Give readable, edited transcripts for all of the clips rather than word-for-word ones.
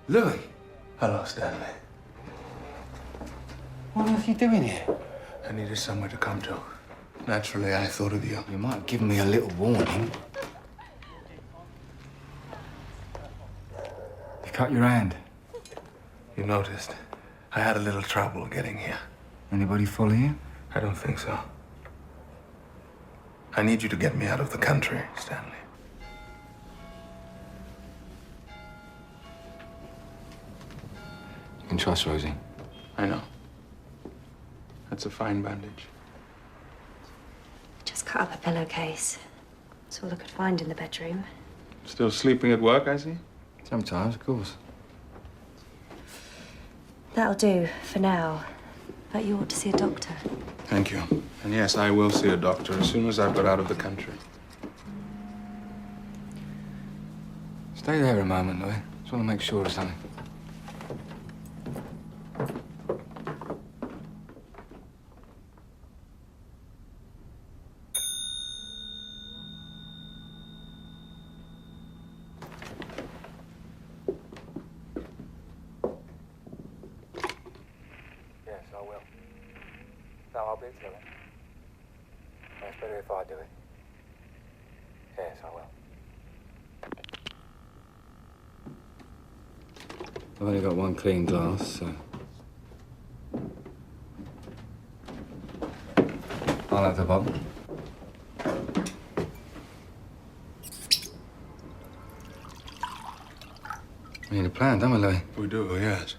Louis. Hello, Stanley. What on earth are you doing here? I needed somewhere to come to. Naturally, I thought of you. You might have given me a little warning. You cut your hand. You noticed. I had a little trouble getting here. Anybody follow you? I don't think so. I need you to get me out of the country, Stanley. You can trust Rosie. I know. That's a fine bandage. Just cut up a pillowcase. That's all I could find in the bedroom. Still sleeping at work, I see? Sometimes, of course. That'll do for now. But you ought to see a doctor. Thank you. And yes, I will see a doctor as soon as I've got out of the country. Stay there a moment, Louis. Just want to make sure of something. Yes, I will. No, I'll be telling. It's better if I do it. Yes, I will. I've only got one clean glass, so... I'll have the bottle. We need a plan, don't we, Louis? We do, yes.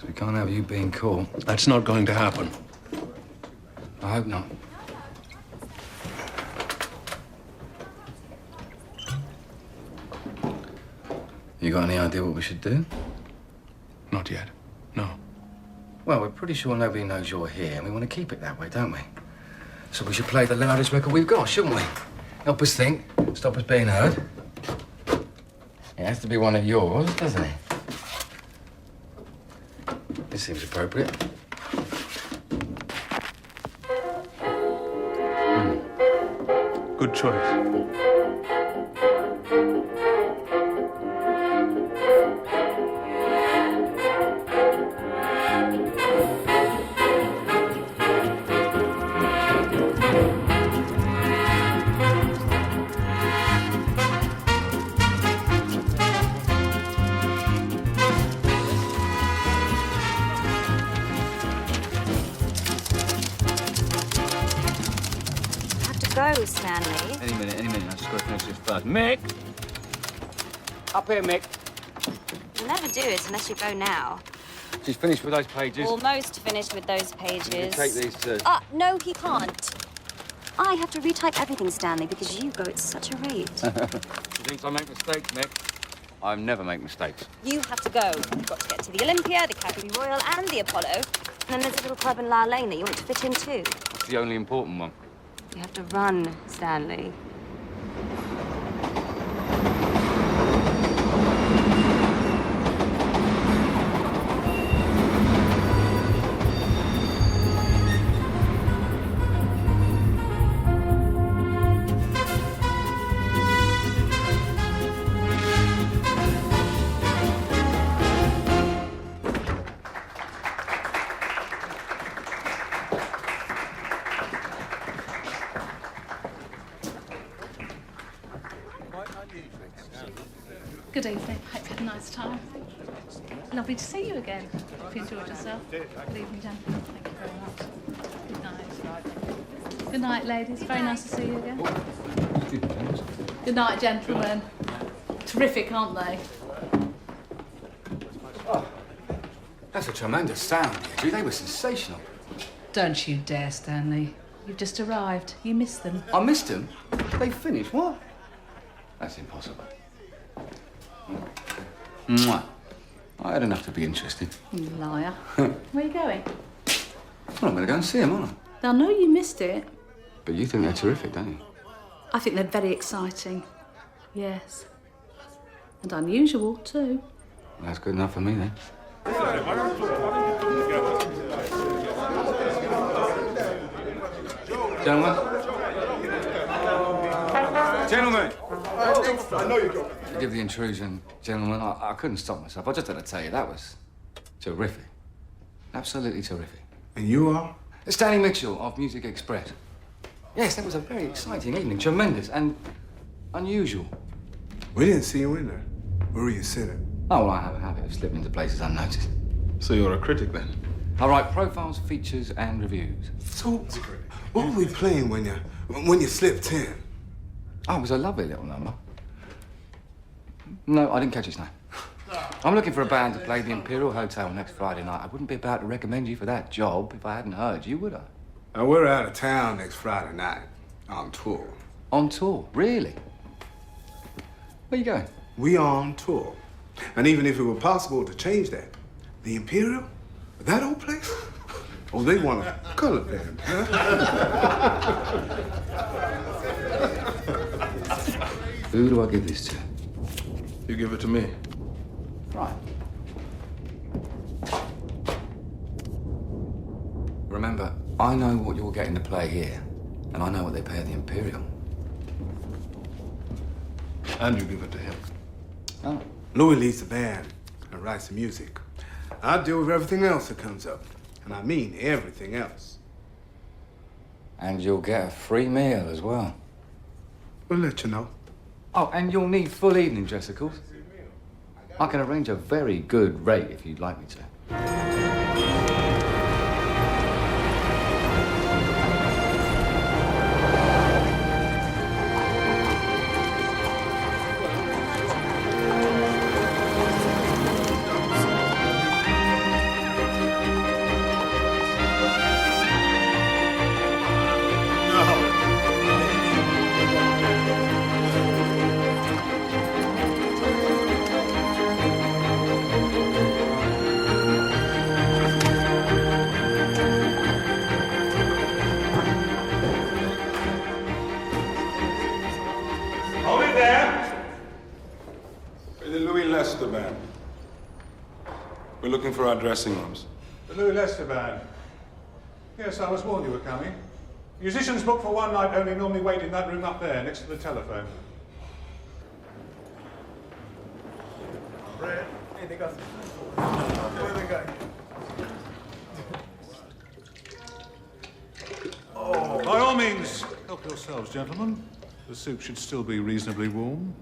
We can't have you being caught. That's not going to happen. I hope not. You got any idea what we should do? Not yet. No. Well, we're pretty sure nobody knows you're here, and we want to keep it that way, don't we? So we should play the loudest record we've got, shouldn't we? Help us think, stop us being heard. It has to be one of yours, doesn't it? This seems appropriate. Good choice. Go, Stanley. Any minute. I've just got to finish this first. Mick! Up here, Mick. You'll never do it unless you go now. She's finished with those pages. Almost finished with those pages. You can take these too. No, he can't. I have to retype everything, Stanley, because you go at such a rate. She thinks I make mistakes, Mick. I never make mistakes. You have to go. You've got to get to the Olympia, the Cafe Royal, and the Apollo. And then there's a little club in La Lane that you want to fit in too. That's the only important one. You have to run, Stanley. Good evening. Hope you had a nice time. Lovely to see you again. Hope you enjoyed yourself. Good evening, gentlemen. Thank you very much. Good night. Good night, ladies. Very nice to see you again. Good night, gentlemen. Terrific, aren't they? Oh, that's a tremendous sound, Deirdre. They were sensational. Don't you dare, Stanley. You've just arrived. You missed them. I missed them? They finished? What? That's impossible. Mwah. I had enough to be interested. You liar. Where are you going? Well, I'm going to go and see them, aren't I? They'll know you missed it. But you think they're terrific, don't you? I think they're very exciting. Yes. And unusual, too. Well, that's good enough for me, then. Gentlemen! I know you go. Forgive the intrusion, gentlemen. I couldn't stop myself. I just had to tell you, that was terrific. Absolutely terrific. And you are? Stanley Mitchell of Music Express. Yes, that was a very exciting evening. Tremendous and unusual. We didn't see you in there. Where were you sitting? Oh, well, I have a habit of slipping into places unnoticed. So you're a critic then? I write profiles, features, and reviews. So, what were we playing when you slipped in? Oh, it was a lovely little number. No, I didn't catch its name. I'm looking for a band to play the Imperial Hotel next Friday night. I wouldn't be about to recommend you for that job if I hadn't heard you, would I? Now, we're out of town next Friday night. On tour. On tour? Really? Where you going? We on tour. And even if it were possible to change that, the Imperial? That old place? Oh, they want a color band, huh? Who do I give this to? You give it to me. Right. Remember, I know what you're getting to play here, and I know what they pay at the Imperial. And you give it to him. Oh. Louis leads the band and writes the music. I deal with everything else that comes up. And I mean everything else. And you'll get a free meal as well. We'll let you know. Oh, and you'll need full evening dress, of course. I can arrange a very good rate if you'd like me to. We're looking for our dressing rooms. The Louis Lester band. Yes, I was warned you were coming. Musicians booked for one night only normally wait in that room up there, next to the telephone. Brad, anything else? Where are they going? By all means, help yourselves, gentlemen. The soup should still be reasonably warm.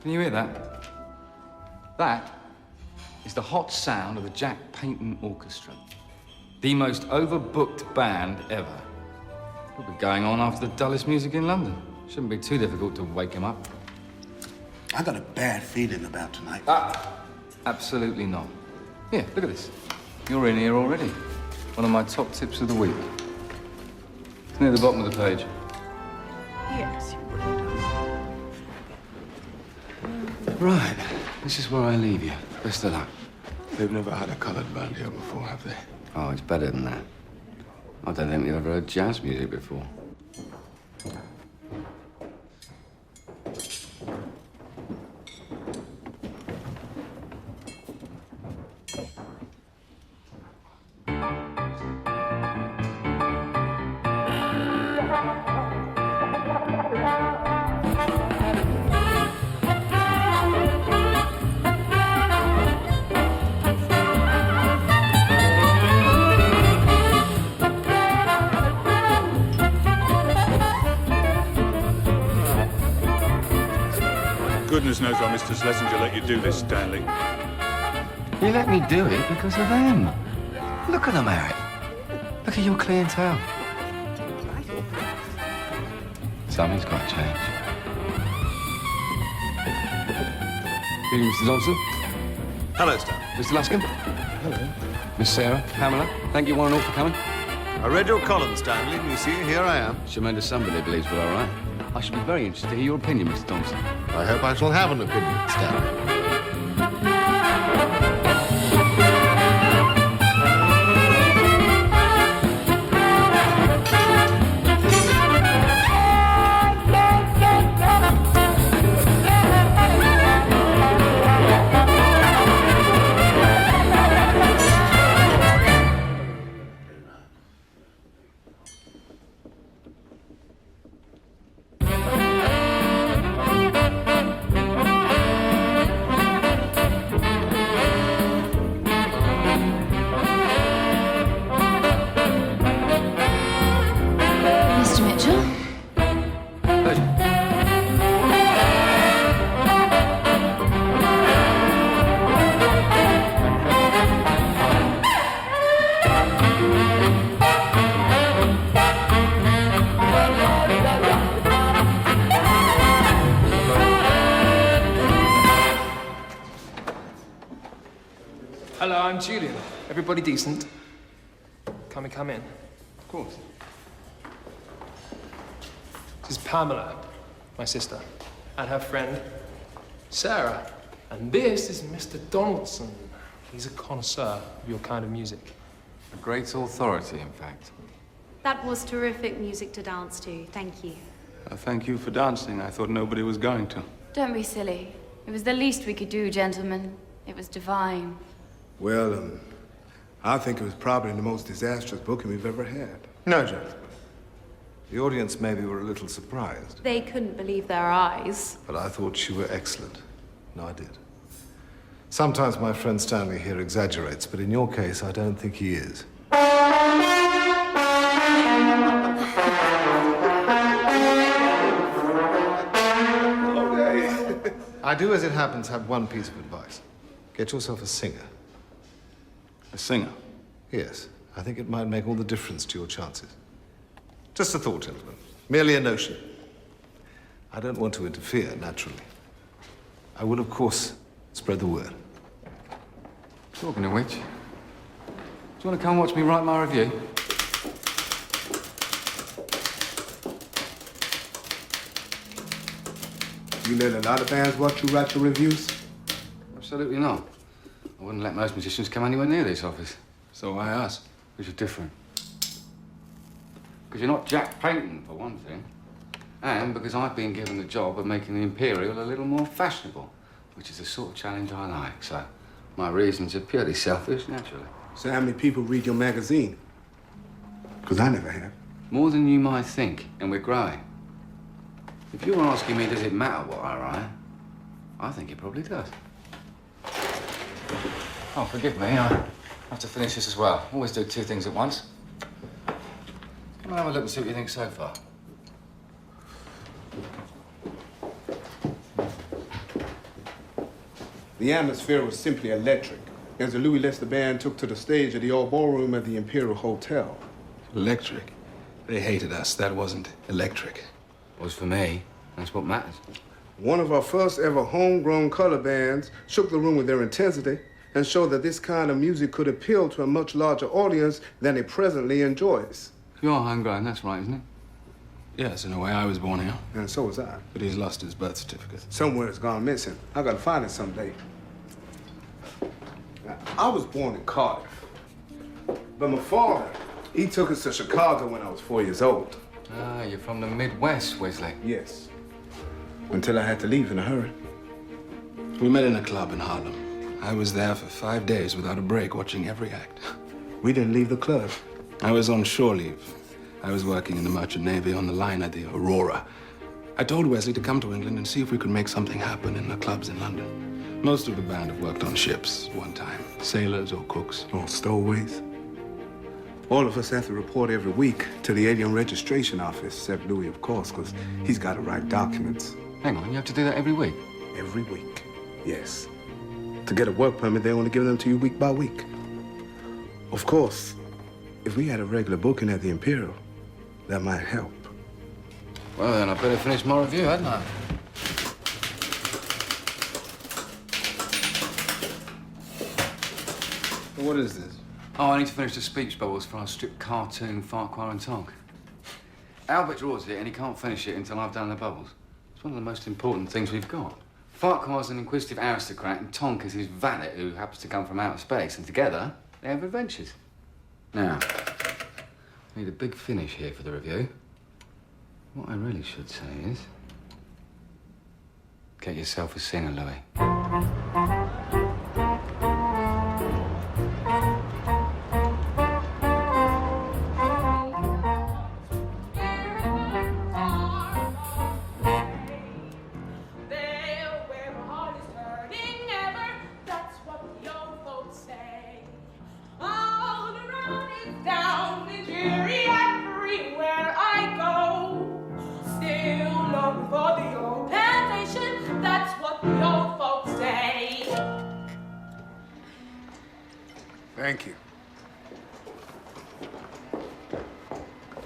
Can you hear that? That is the hot sound of the Jack Payton Orchestra. The most overbooked band ever. It'll be going on after the dullest music in London. Shouldn't be too difficult to wake him up. I got a bad feeling about tonight. Absolutely not. Here, look at this. You're in here already. One of my top tips of the week. It's near the bottom of the page. Yes, you would. Right. This is where I leave you. Best of luck. They've never had a colored band here before, have they? Oh, it's better than that. I don't think we've ever heard jazz music before. goodness knows why Mr. Schlesinger let you do this, Stanley. You let me do it because of them. Look at them, Eric. Look at your clientele. Something's got to change. Good evening, Mr. Johnson. Hello, Stan. Mr. Luskin. Hello. Miss Sarah, Pamela, thank you one and all for coming. I read your column, Stanley, and you see, here I am. Tremendous somebody believes we're all right. I should be very interested to hear your opinion, Mr. Thompson. I hope I shall have an opinion, Stanley. Mr. Mitchell? Pleasure. Hello, I'm Julian. Everybody decent? Come in. Of course. This is Pamela, my sister, and her friend, Sarah. And this is Mr. Donaldson. He's a connoisseur of your kind of music. A great authority, in fact. That was terrific music to dance to. Thank you. Thank you for dancing. I thought nobody was going to. Don't be silly. It was the least we could do, gentlemen. It was divine. Well, I think it was probably the most disastrous booking we've ever had. No, gentlemen. The audience maybe were a little surprised, They couldn't believe their eyes. but I thought you were excellent. No, I did. Sometimes my friend Stanley here exaggerates, but in your case, I don't think he is. I do, as it happens, have one piece of advice. Get yourself a singer. A singer? Yes, I think it might make all the difference to your chances. Just a thought, gentlemen. Merely a notion. I don't want to interfere, naturally. I will, of course, spread the word. Talking of which, do you want to come watch me write my review? You let a lot of bands watch you write your reviews? Absolutely not. I wouldn't let most musicians come anywhere near this office. So I asked. Which is different. Because you're not Jack Payton, for one thing. And because I've been given the job of making the Imperial a little more fashionable, which is the sort of challenge I like. So my reasons are purely selfish, naturally. So how many people read your magazine? Because I never have. More than you might think, and we're growing. If you're asking me, does it matter what I write? I think it probably does. Oh, forgive me, I have to finish this as well. Always do two things at once. Come and have a look and see what you think so far. The atmosphere was simply electric, as the Louis Lester Band took to the stage at the old ballroom at the Imperial Hotel. Electric. They hated us. That wasn't electric. It was for me. That's what matters. One of our first ever homegrown color bands shook the room with their intensity and showed that this kind of music could appeal to a much larger audience than it presently enjoys. You're homegrown, that's right, isn't it? Yes, in a way, I was born here. And so was I. But he's lost his birth certificate. Somewhere it's gone missing. I gotta find it someday. Now, I was born in Cardiff, but my father, he took us to Chicago when I was 4 years old. Ah, you're from the Midwest, Wesley. Yes. Until I had to leave in a hurry. We met in a club in Harlem. I was there for 5 days without a break, watching every act. We didn't leave the club. I was on shore leave. I was working in the Merchant Navy on the liner, the Aurora. I told Wesley to come to England and see if we could make something happen in the clubs in London. Most of the band have worked on ships one time. Sailors or cooks. Or stowaways. All of us have to report every week to the alien registration office, except Louis, of course, because he's got to write documents. Hang on, you have to do that every week? Every week, yes. To get a work permit, they only give them to you week by week. Of course, if we had a regular booking at the Imperial, that might help. Well, then I better finish my review, hadn't I? What is this? Oh, I need to finish the speech bubbles for our strict cartoon, Farquhar and Tonk. Albert draws it, and he can't finish it until I've done the bubbles. It's one of the most important things we've got. Farquhar's an inquisitive aristocrat, and Tonk is his valet who happens to come from outer space, and together, they have adventures. Now, I need a big finish here for the review. What I really should say is, get yourself a singer, Louis. Thank you.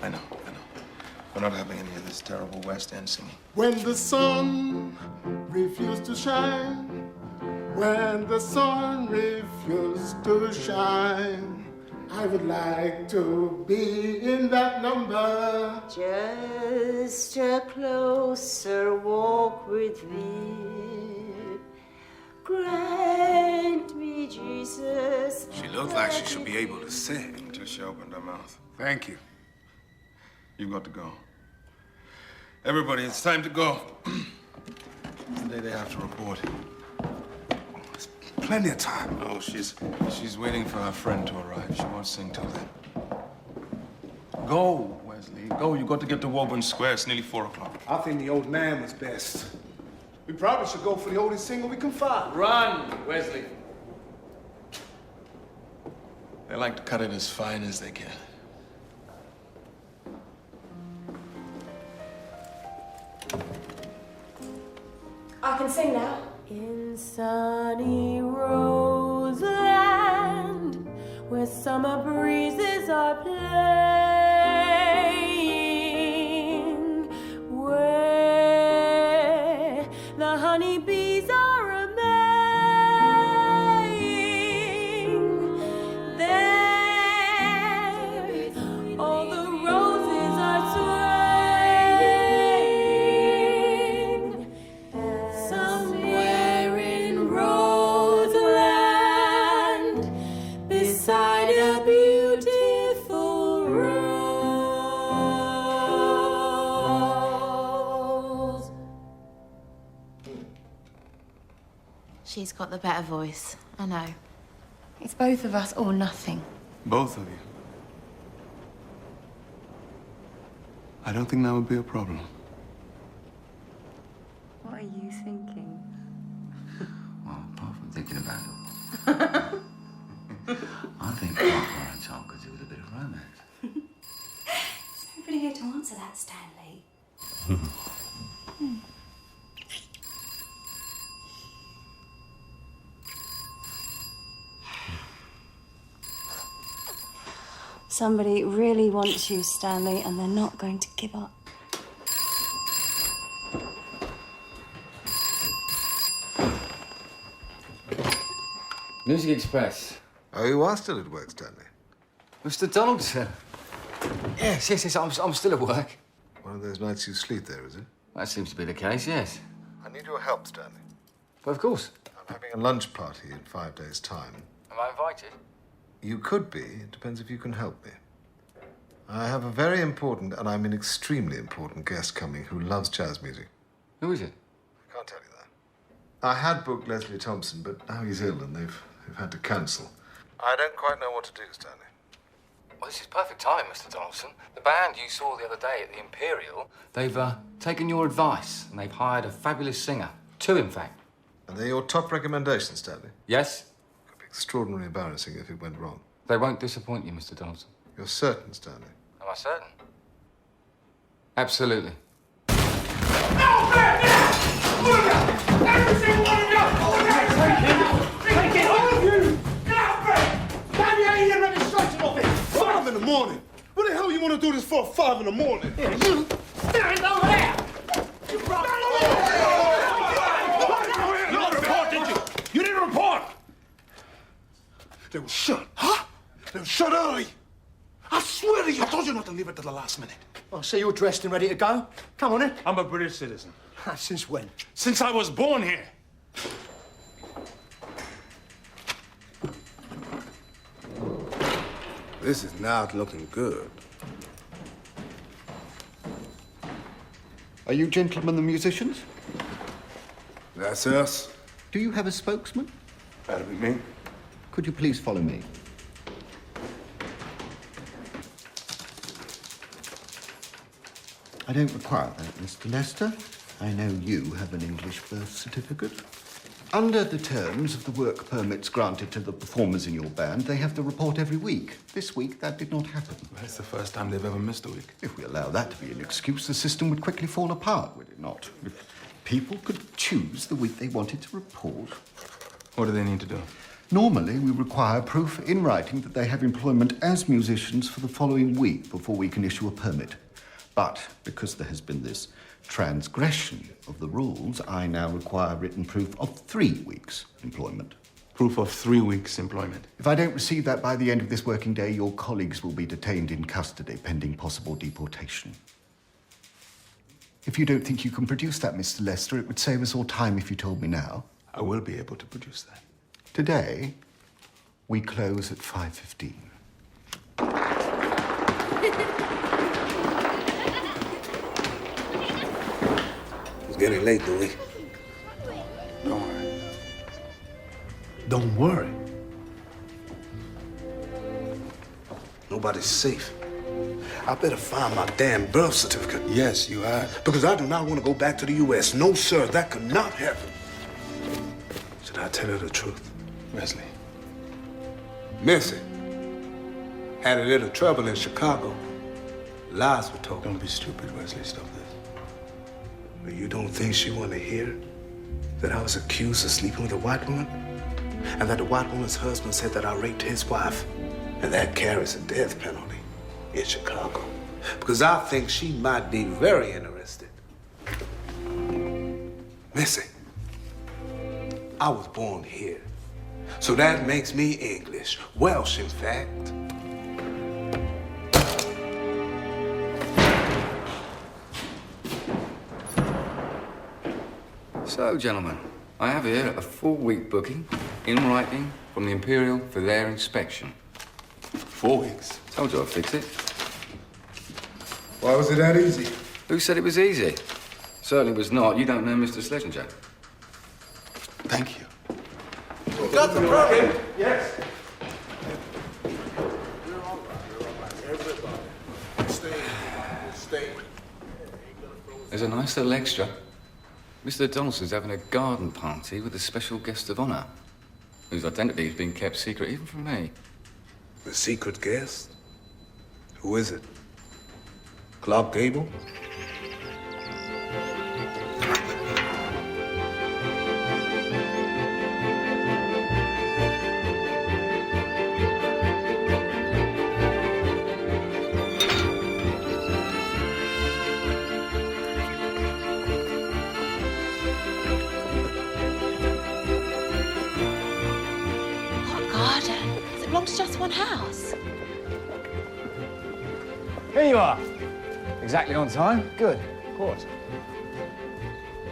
I know. We're not having any of this terrible West End singing. When the sun refused to shine, when the sun refused to shine, I would like to be in that number. Just a closer walk with thee. Grant me, Jesus. She looked like she should be able to sing until she opened her mouth. Thank you. You've got to go. Everybody, it's time to go. Today they have to report. There's plenty of time. Oh, she's waiting for her friend to arrive. She won't sing till then. Go, Wesley. Go. You got to get to Woburn Square. It's nearly 4 o'clock. I think the old man was best. We probably should go for the oldest single we can find. Run, Wesley. They like to cut it as fine as they can. I can sing now. In sunny Roseland, where summer breezes are playing, where the honeybees are a-maying, there all the roses are swaying. Somewhere in Roseland, beside a beautiful rose. She's got the better voice, I know. It's both of us or nothing. Both of you. I don't think that would be a problem. What are you thinking? Well, apart from thinking about it, I think Farquhar and Tonk could do with a bit of romance. There's nobody here to answer that, Stanley. Somebody really wants you, Stanley, and they're not going to give up. Music Express. Oh, you are still at work, Stanley? Mr. Donaldson. Yes, I'm still at work. One of those nights you sleep there, is it? That seems to be the case, yes. I need your help, Stanley. But of course. I'm having a lunch party in 5 days' time. Am I invited? You could be. It depends if you can help me. I have a very important, and I mean extremely important, guest coming who loves jazz music. Who is it? I can't tell you that. I had booked Leslie Thompson, but now he's ill and they've had to cancel. I don't quite know what to do, Stanley. Well, this is perfect time, Mr. Donaldson. The band you saw the other day at the Imperial, they've taken your advice and they've hired a fabulous singer. 2, in fact. And they're your top recommendations, Stanley? Yes? It could be extraordinarily embarrassing if it went wrong. They won't disappoint you, Mr. Donaldson. You're certain, Stanley? Am I certain? Absolutely. No, man! All of you! Every single one of you! Take it! All of you! Get out, Brett! Damn you, ain't in registration office! 5 in the morning? What the hell you want to do this for at 5 in the morning? Yeah, you stand over there! You brought You didn't report, did you? You didn't report! They were shut. Huh? They were shut early. I swear to you, I told you not to leave it to the last minute. Oh, so you're dressed and ready to go? Come on, then. I'm a British citizen. Since when? Since I was born here. This is not looking good. Are you gentlemen the musicians? That's us. Do you have a spokesman? That'll be me. Could you please follow me? I don't require that, Mr. Lester. I know you have an English birth certificate. Under the terms of the work permits granted to the performers in your band, they have to report every week. This week, that did not happen. That's the first time they've ever missed a week. If we allow that to be an excuse, the system would quickly fall apart, would it not? If people could choose the week they wanted to report. What do they need to do? Normally, we require proof in writing that they have employment as musicians for the following week before we can issue a permit. But because there has been this transgression of the rules, I now require written proof of 3 weeks' employment. Proof of 3 weeks' employment? If I don't receive that by the end of this working day, your colleagues will be detained in custody pending possible deportation. If you don't think you can produce that, Mr. Lester, it would save us all time if you told me now. I will be able to produce that. Today, we close at 5:15. It's getting late, Louis. Don't worry. Don't worry. Nobody's safe. I better find my damn birth certificate. Yes, you are. Because I do not want to go back to the U.S. No, sir, that could not happen. Should I tell her the truth? Wesley. Missy had a little trouble in Chicago. Lies were told. Don't be stupid, Wesley. Stop this. But you don't think she want to hear that I was accused of sleeping with a white woman? And that the white woman's husband said that I raped his wife? And that carries a death penalty in Chicago. Because I think she might be very interested. Missy, I was born here. So that makes me English. Welsh, in fact. So, gentlemen, I have here a full-week booking in writing from the Imperial for their inspection. 4 weeks? Told you I'd fix it. Why was it that easy? Who said it was easy? Certainly was not. You don't know Mr. Schlesinger. Thank you. Got the program? Yes. There's a nice little extra. Mr. Donaldson's having a garden party with a special guest of honor, whose identity has been kept secret even from me. The secret guest? Who is it? Clark Gable? Belongs to just one house. Here you are. Exactly on time. Good. Of course.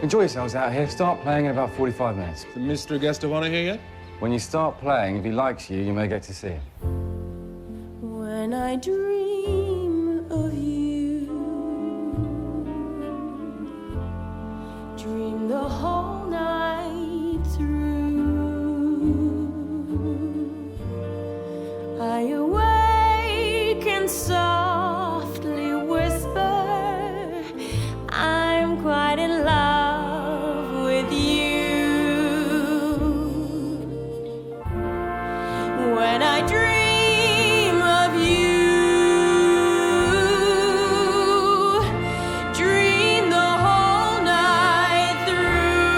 Enjoy yourselves out here. Start playing in about 45 minutes. The Mr. Guest of Honor here yet? When you start playing, if he likes you, you may get to see him. When I dream of you, dream the whole night through. I awake and softly whisper, I'm quite in love with you. When I dream of you, dream the whole night through.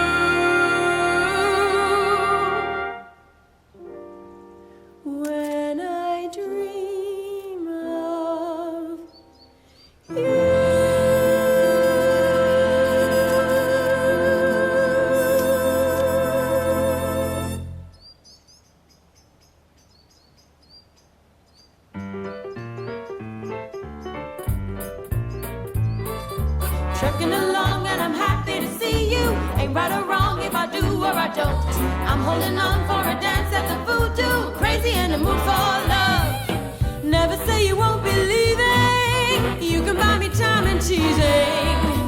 trucking along and I'm happy to see you. Ain't right or wrong if I do or I don't. I'm holding on for a dance at the voodoo. Crazy in the mood for love. Never say you won't be leaving. You can buy me time and teasing.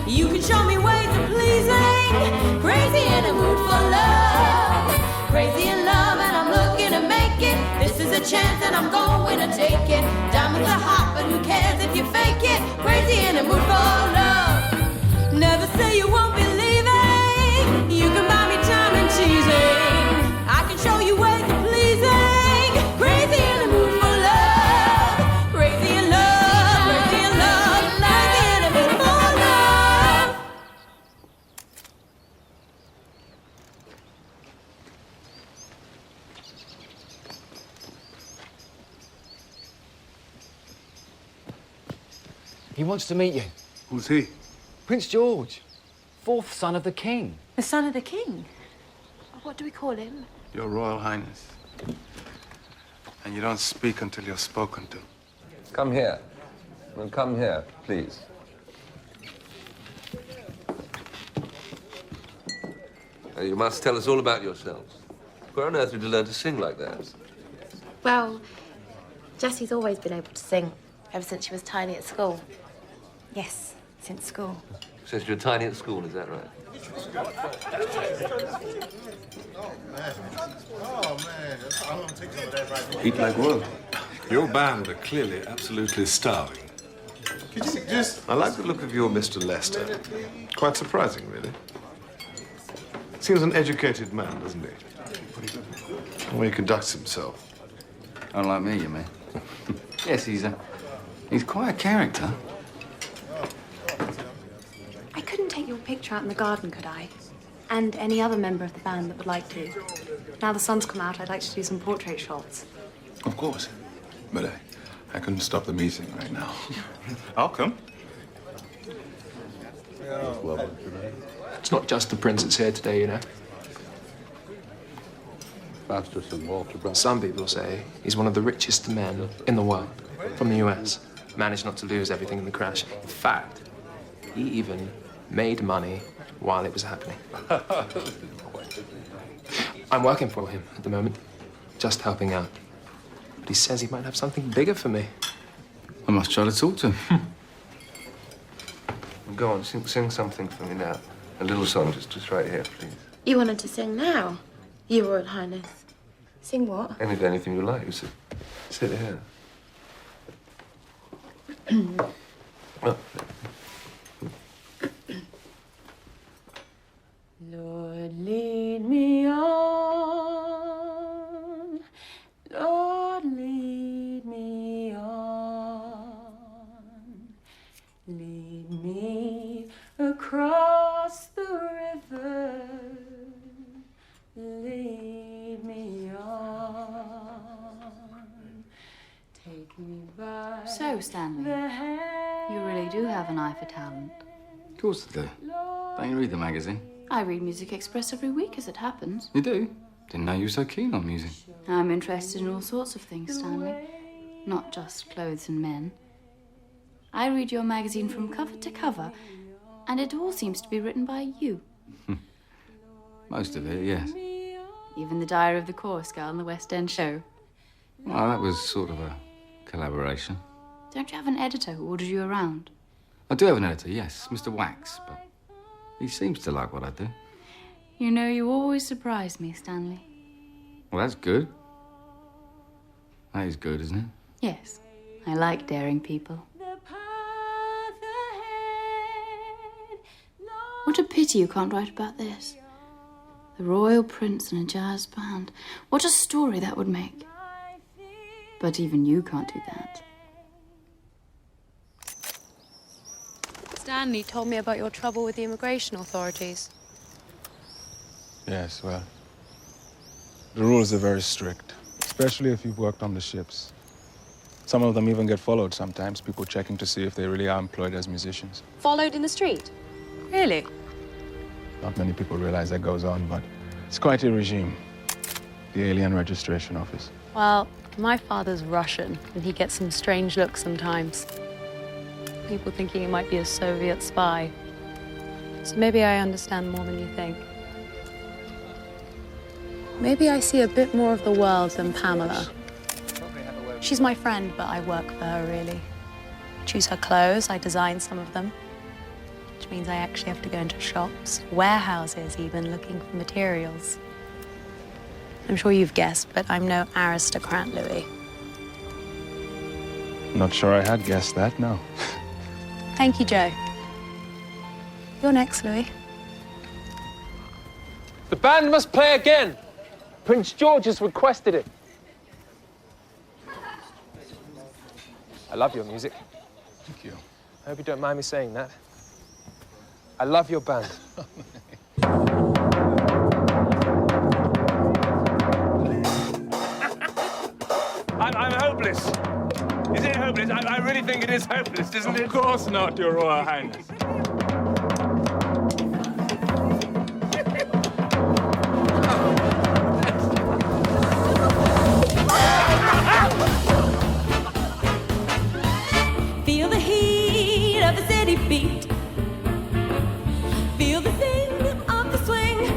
You can show me ways of pleasing. Crazy in the mood for love. Crazy in love and I'm looking to make it. This is a chance and I'm going to take it. Diamonds are hot, but who cares if you fake it? Crazy in the mood for love. Never say you won't be leaving. You can buy me time and teasing. I can show you ways of pleasing. Crazy in the mood for love. Crazy in love. Crazy in love. Crazy in the mood for love. He wants to meet you. Who's he? Prince George, fourth son of the king. The son of the king? What do we call him? Your Royal Highness. And you don't speak until you're spoken to. Come here. Well, come here, please. You must tell us all about yourselves. Where on earth did you learn to sing like that? Well, Jessie's always been able to sing ever since she was tiny at school. Yes, since school. Since you were tiny at school, is that right? Eat like royalty. Your band are clearly absolutely starving. I like the look of your Mr. Lester. Quite surprising, really. Seems an educated man, doesn't he? The way he conducts himself. Unlike me, you mean? Yes, he's quite a character. I couldn't take your picture out in the garden, could I? And any other member of the band that would like to. Now the sun's come out, I'd like to do some portrait shots. Of course. But I couldn't stop the meeting right now. I'll come. It's not just the prince that's here today, you know. Some people say he's one of the richest men in the world, from the US. Managed not to lose everything in the crash. In fact, he even made money while it was happening. I'm working for him at the moment, just helping out. But he says he might have something bigger for me. I must try to talk to him. Go on, sing something for me now. A little song, just right here, please. You wanted to sing now, Your Royal Highness. Sing what? Anything you like. Sit here. Oh. Lord, lead me on. Lord, lead me on. Lead me across the river. Lead me on. Take me by So, Stanley, the hand. you really do have an eye for talent. Of course I do. Don't you read the magazine? I read Music Express every week, as it happens. You do? Didn't know you were so keen on music. I'm interested in all sorts of things, Stanley. Not just clothes and men. I read your magazine from cover to cover, and it all seems to be written by you. Most of it, yes. Even the Diary of the Chorus Girl and the West End show. Well, that was sort of a collaboration. Don't you have an editor who orders you around? I do have an editor, yes, Mr. Wax, but he seems to like what I do. You know, you always surprise me, Stanley. Well, that's good. That is good, isn't it? Yes, I like daring people. What a pity you can't write about this. The royal prince and a jazz band. What a story that would make. But even you can't do that. Stanley told me about your trouble with the immigration authorities. Yes, well, the rules are very strict, especially if you've worked on the ships. Some of them even get followed sometimes, people checking to see if they really are employed as musicians. Followed in the street? Really? Not many people realize that goes on, but it's quite a regime. The Alien Registration Office. Well, my father's Russian, and he gets some strange looks sometimes. People thinking he might be a Soviet spy. So maybe I understand more than you think. Maybe I see a bit more of the world than Pamela. She's my friend, but I work for her, really. I choose her clothes, I design some of them. Which means I actually have to go into shops, warehouses even, looking for materials. I'm sure you've guessed, but I'm no aristocrat, Louis. Not sure I had guessed that, no. Thank you, Joe. You're next, Louis. The band must play again. Prince George has requested it. I love your music. Thank you. I hope you don't mind me saying that. I love your band. I'm hopeless. Is it hopeless? I really think it is hopeless, isn't it? Of course not, Your Royal Highness. Feel the heat of the city beat. Feel the thing of the swing.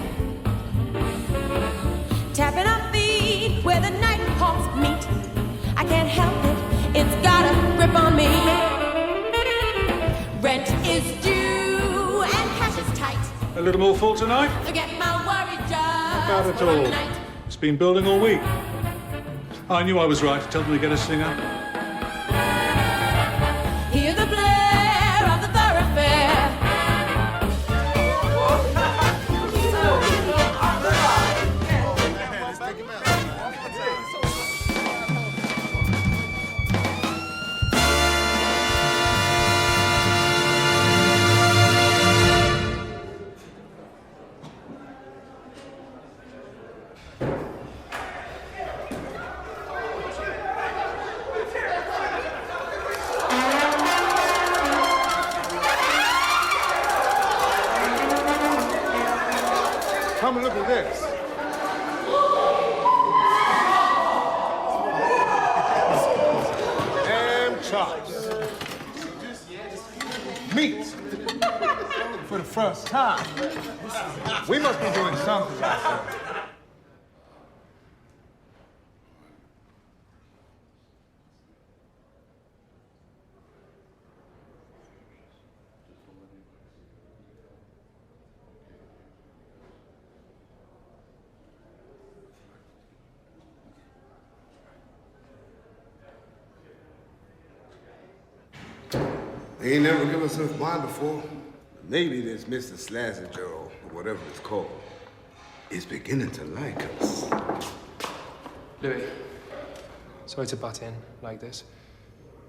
Tapping our feet where the night hawks meet. I can't help it, it's got a grip on me. Rent is due and cash is tight. A little more full tonight? Forget my worries just Not at for all. one night. It's been building all week. I knew I was right to tell them to get a singer. Hear the blare of the thoroughfare. Come and look at this. Ham chops. Meat. For the first time. We must be doing something out there. They ain't never given us enough wine before. Maybe this Mr. Slazenger or whatever it's called is beginning to like us. Louis, sorry to butt in like this.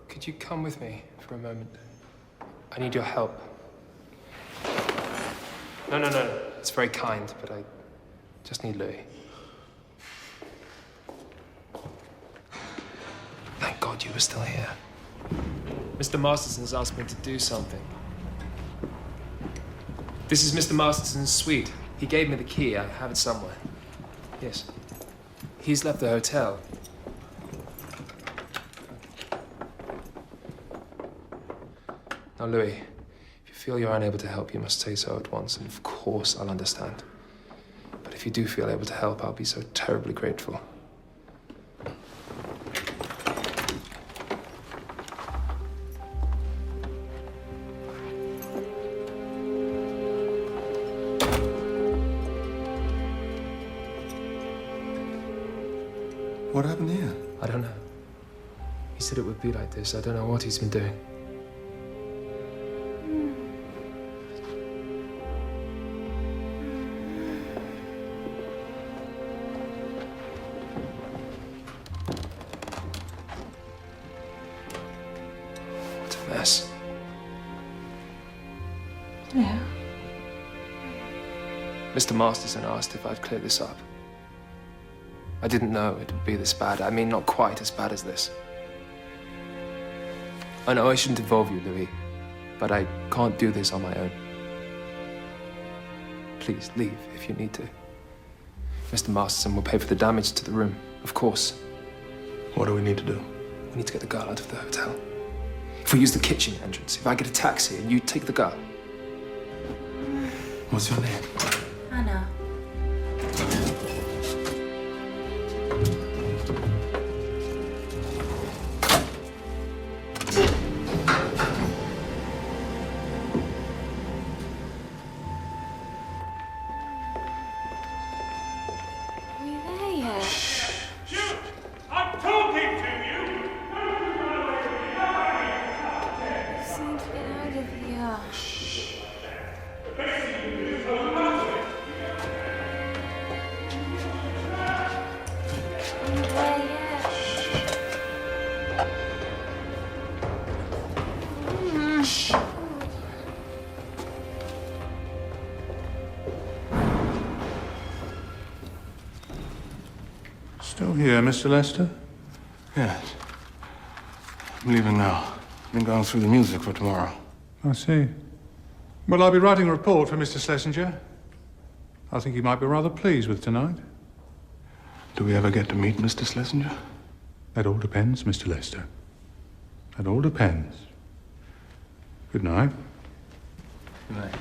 Could you come with me for a moment? I need your help. No. It's very kind, but I just need Louis. Thank God you were still here. Mr. Masterson's asked me to do something. This is Mr. Masterson's suite. He gave me the key. I have it somewhere. Yes. He's left the hotel. Now, Louis, if you feel you're unable to help, you must say so at once, and of course I'll understand. But if you do feel able to help, I'll be so terribly grateful. What happened here? I don't know. He said it would be like this. I don't know what he's been doing. What a mess. Yeah. Mr. Masterson asked if I'd clear this up. I didn't know it would be this bad. I mean, not quite as bad as this. I know I shouldn't involve you, Louis, but I can't do this on my own. Please leave if you need to. Mr. Masterson will pay for the damage to the room, of course. What do we need to do? We need to get the girl out of the hotel. If we use the kitchen entrance, if I get a taxi and you take the girl. What's your name? Anna. Still here, Mr. Lester? Yes. I'm leaving now. I've been going through the music for tomorrow. I see. Well, I'll be writing a report for Mr. Schlesinger. I think he might be rather pleased with tonight. Do we ever get to meet Mr. Schlesinger? That all depends, Mr. Lester. That all depends. Good night. Good night.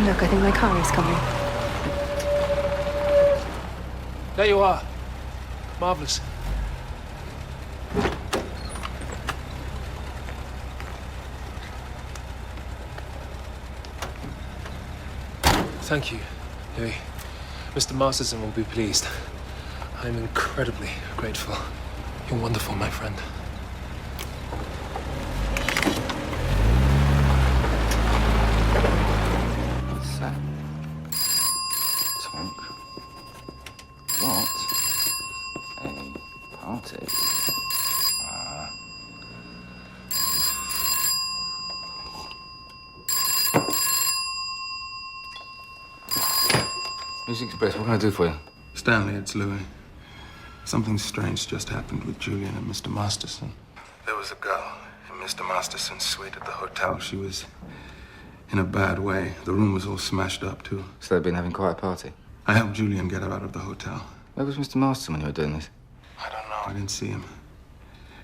Look, I think my car is coming. There you are. Marvellous. Thank you, Louis. Mr. Masterson will be pleased. I'm incredibly grateful. You're wonderful, my friend. What's that? Tonk. What? A party. Music Express, what can I do for you? Stanley, it's Louis. Something strange just happened with Julian and Mr. Masterson. There was a girl in Mr. Masterson's suite at the hotel. She was in a bad way. The room was all smashed up, too. So they've been having quite a party? I helped Julian get her out of the hotel. Where was Mr. Masterson when you were doing this? I don't know. I didn't see him.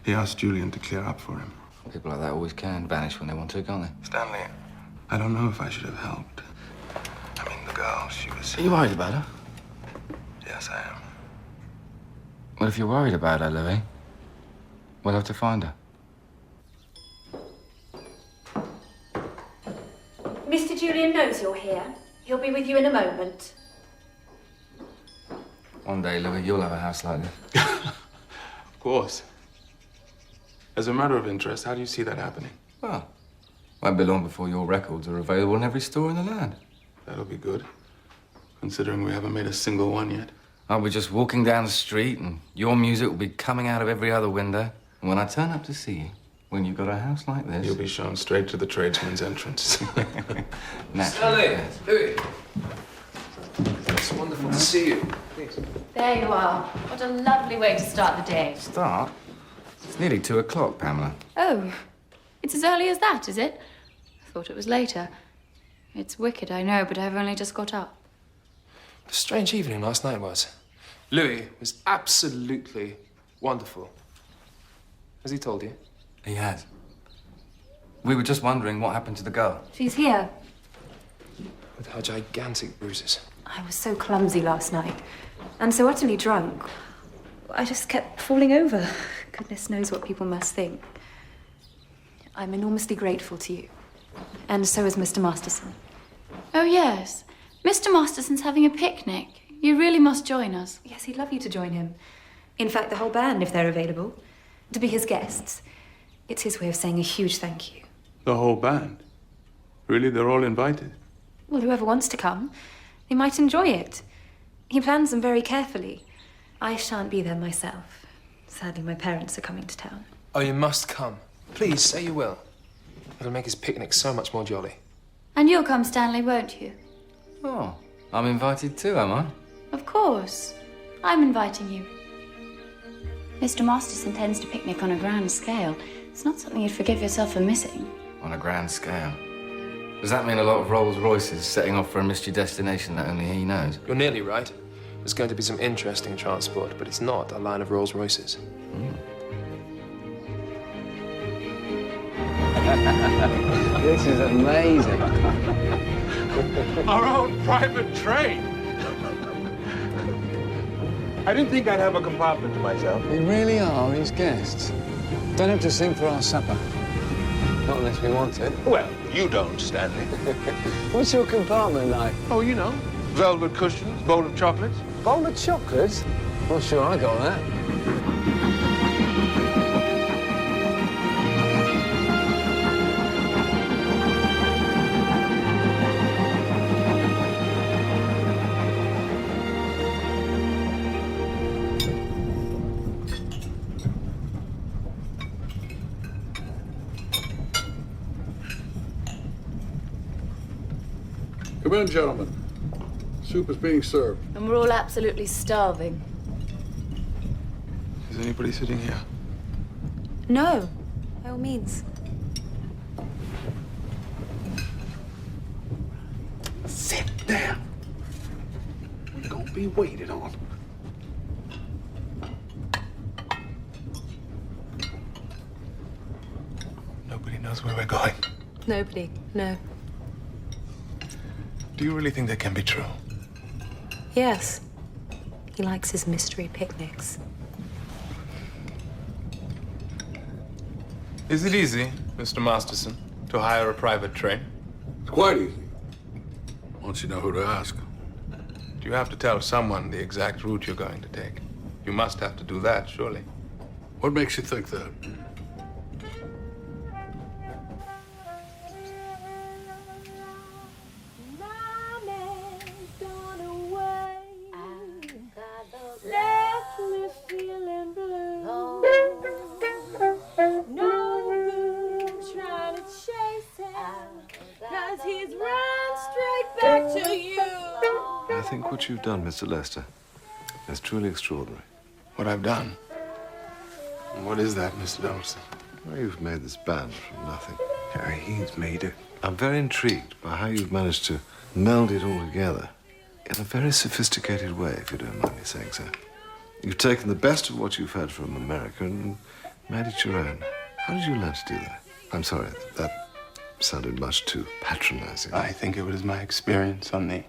He asked Julian to clear up for him. People like that always can vanish when they want to, can't they? Stanley, I don't know if I should have helped. I mean, the girl, she was... Are you worried about her? Yes, I am. Well, if you're worried about her, Louis, we'll have to find her. Mr. Julian knows you're here. He'll be with you in a moment. One day, Louis, you'll have a house like this. Of course. As a matter of interest, how do you see that happening? Well, won't be long before your records are available in every store in the land. That'll be good, considering we haven't made a single one yet. I'll be just walking down the street and your music will be coming out of every other window. And when I turn up to see you, when you've got a house like this... You'll be shown straight to the tradesman's entrance. Naturally. Louis! It's wonderful to see you. Please. There you are. What a lovely way to start the day. Start? It's nearly 2 o'clock, Pamela. Oh, it's as early as that, is it? I thought it was later. It's wicked, I know, but I've only just got up. A strange evening last night was. Louis was absolutely wonderful. Has he told you? He has. We were just wondering what happened to the girl. She's here. With her gigantic bruises. I was so clumsy last night and so utterly drunk. I just kept falling over. Goodness knows what people must think. I'm enormously grateful to you. And so is Mr. Masterson. Oh, yes. Mr. Masterson's having a picnic. You really must join us. Yes, he'd love you to join him. In fact, the whole band, if they're available. To be his guests. It's his way of saying a huge thank you. The whole band? Really? They're all invited? Well, whoever wants to come, they might enjoy it. He plans them very carefully. I shan't be there myself. Sadly, my parents are coming to town. Oh, you must come. Please, say you will. It'll make his picnic so much more jolly. And you'll come, Stanley, won't you? Oh, I'm invited too, am I? Of course. I'm inviting you. Mr. Masterson tends to picnic on a grand scale. It's not something you'd forgive yourself for missing. On a grand scale. Does that mean a lot of Rolls Royces setting off for a mystery destination that only he knows? You're nearly right. There's going to be some interesting transport, but it's not a line of Rolls Royces. This is amazing. Our own private train. I didn't think I'd have a compartment to myself. We really are his guests. Don't have to sing for our supper. Not unless we want it. Well, you don't, Stanley. What's your compartment like? Oh, you know, velvet cushions, bowl of chocolates. Bowl of chocolates? Not sure I got that. Come in, gentlemen. Soup is being served. And we're all absolutely starving. Is anybody sitting here? No, by all means. Sit down. We're gonna be waited on. Nobody knows where we're going. Nobody, no. Do you really think that can be true? Yes. He likes his mystery picnics. Is it easy, Mr. Masterson, to hire a private train? It's quite easy. Once you know who to ask. Do you have to tell someone the exact route you're going to take? You must have to do that, surely. What makes you think that? I think what you've done, Mr. Lester, is truly extraordinary. What I've done? And what is that, Mr. Donaldson? Well, you've made this band from nothing. Yeah, he's made it. I'm very intrigued by how you've managed to meld it all together in a very sophisticated way, if you don't mind me saying so. You've taken the best of what you've heard from America and made it your own. How did you learn to do that? I'm sorry, that sounded much too patronizing. I think it was my experience on the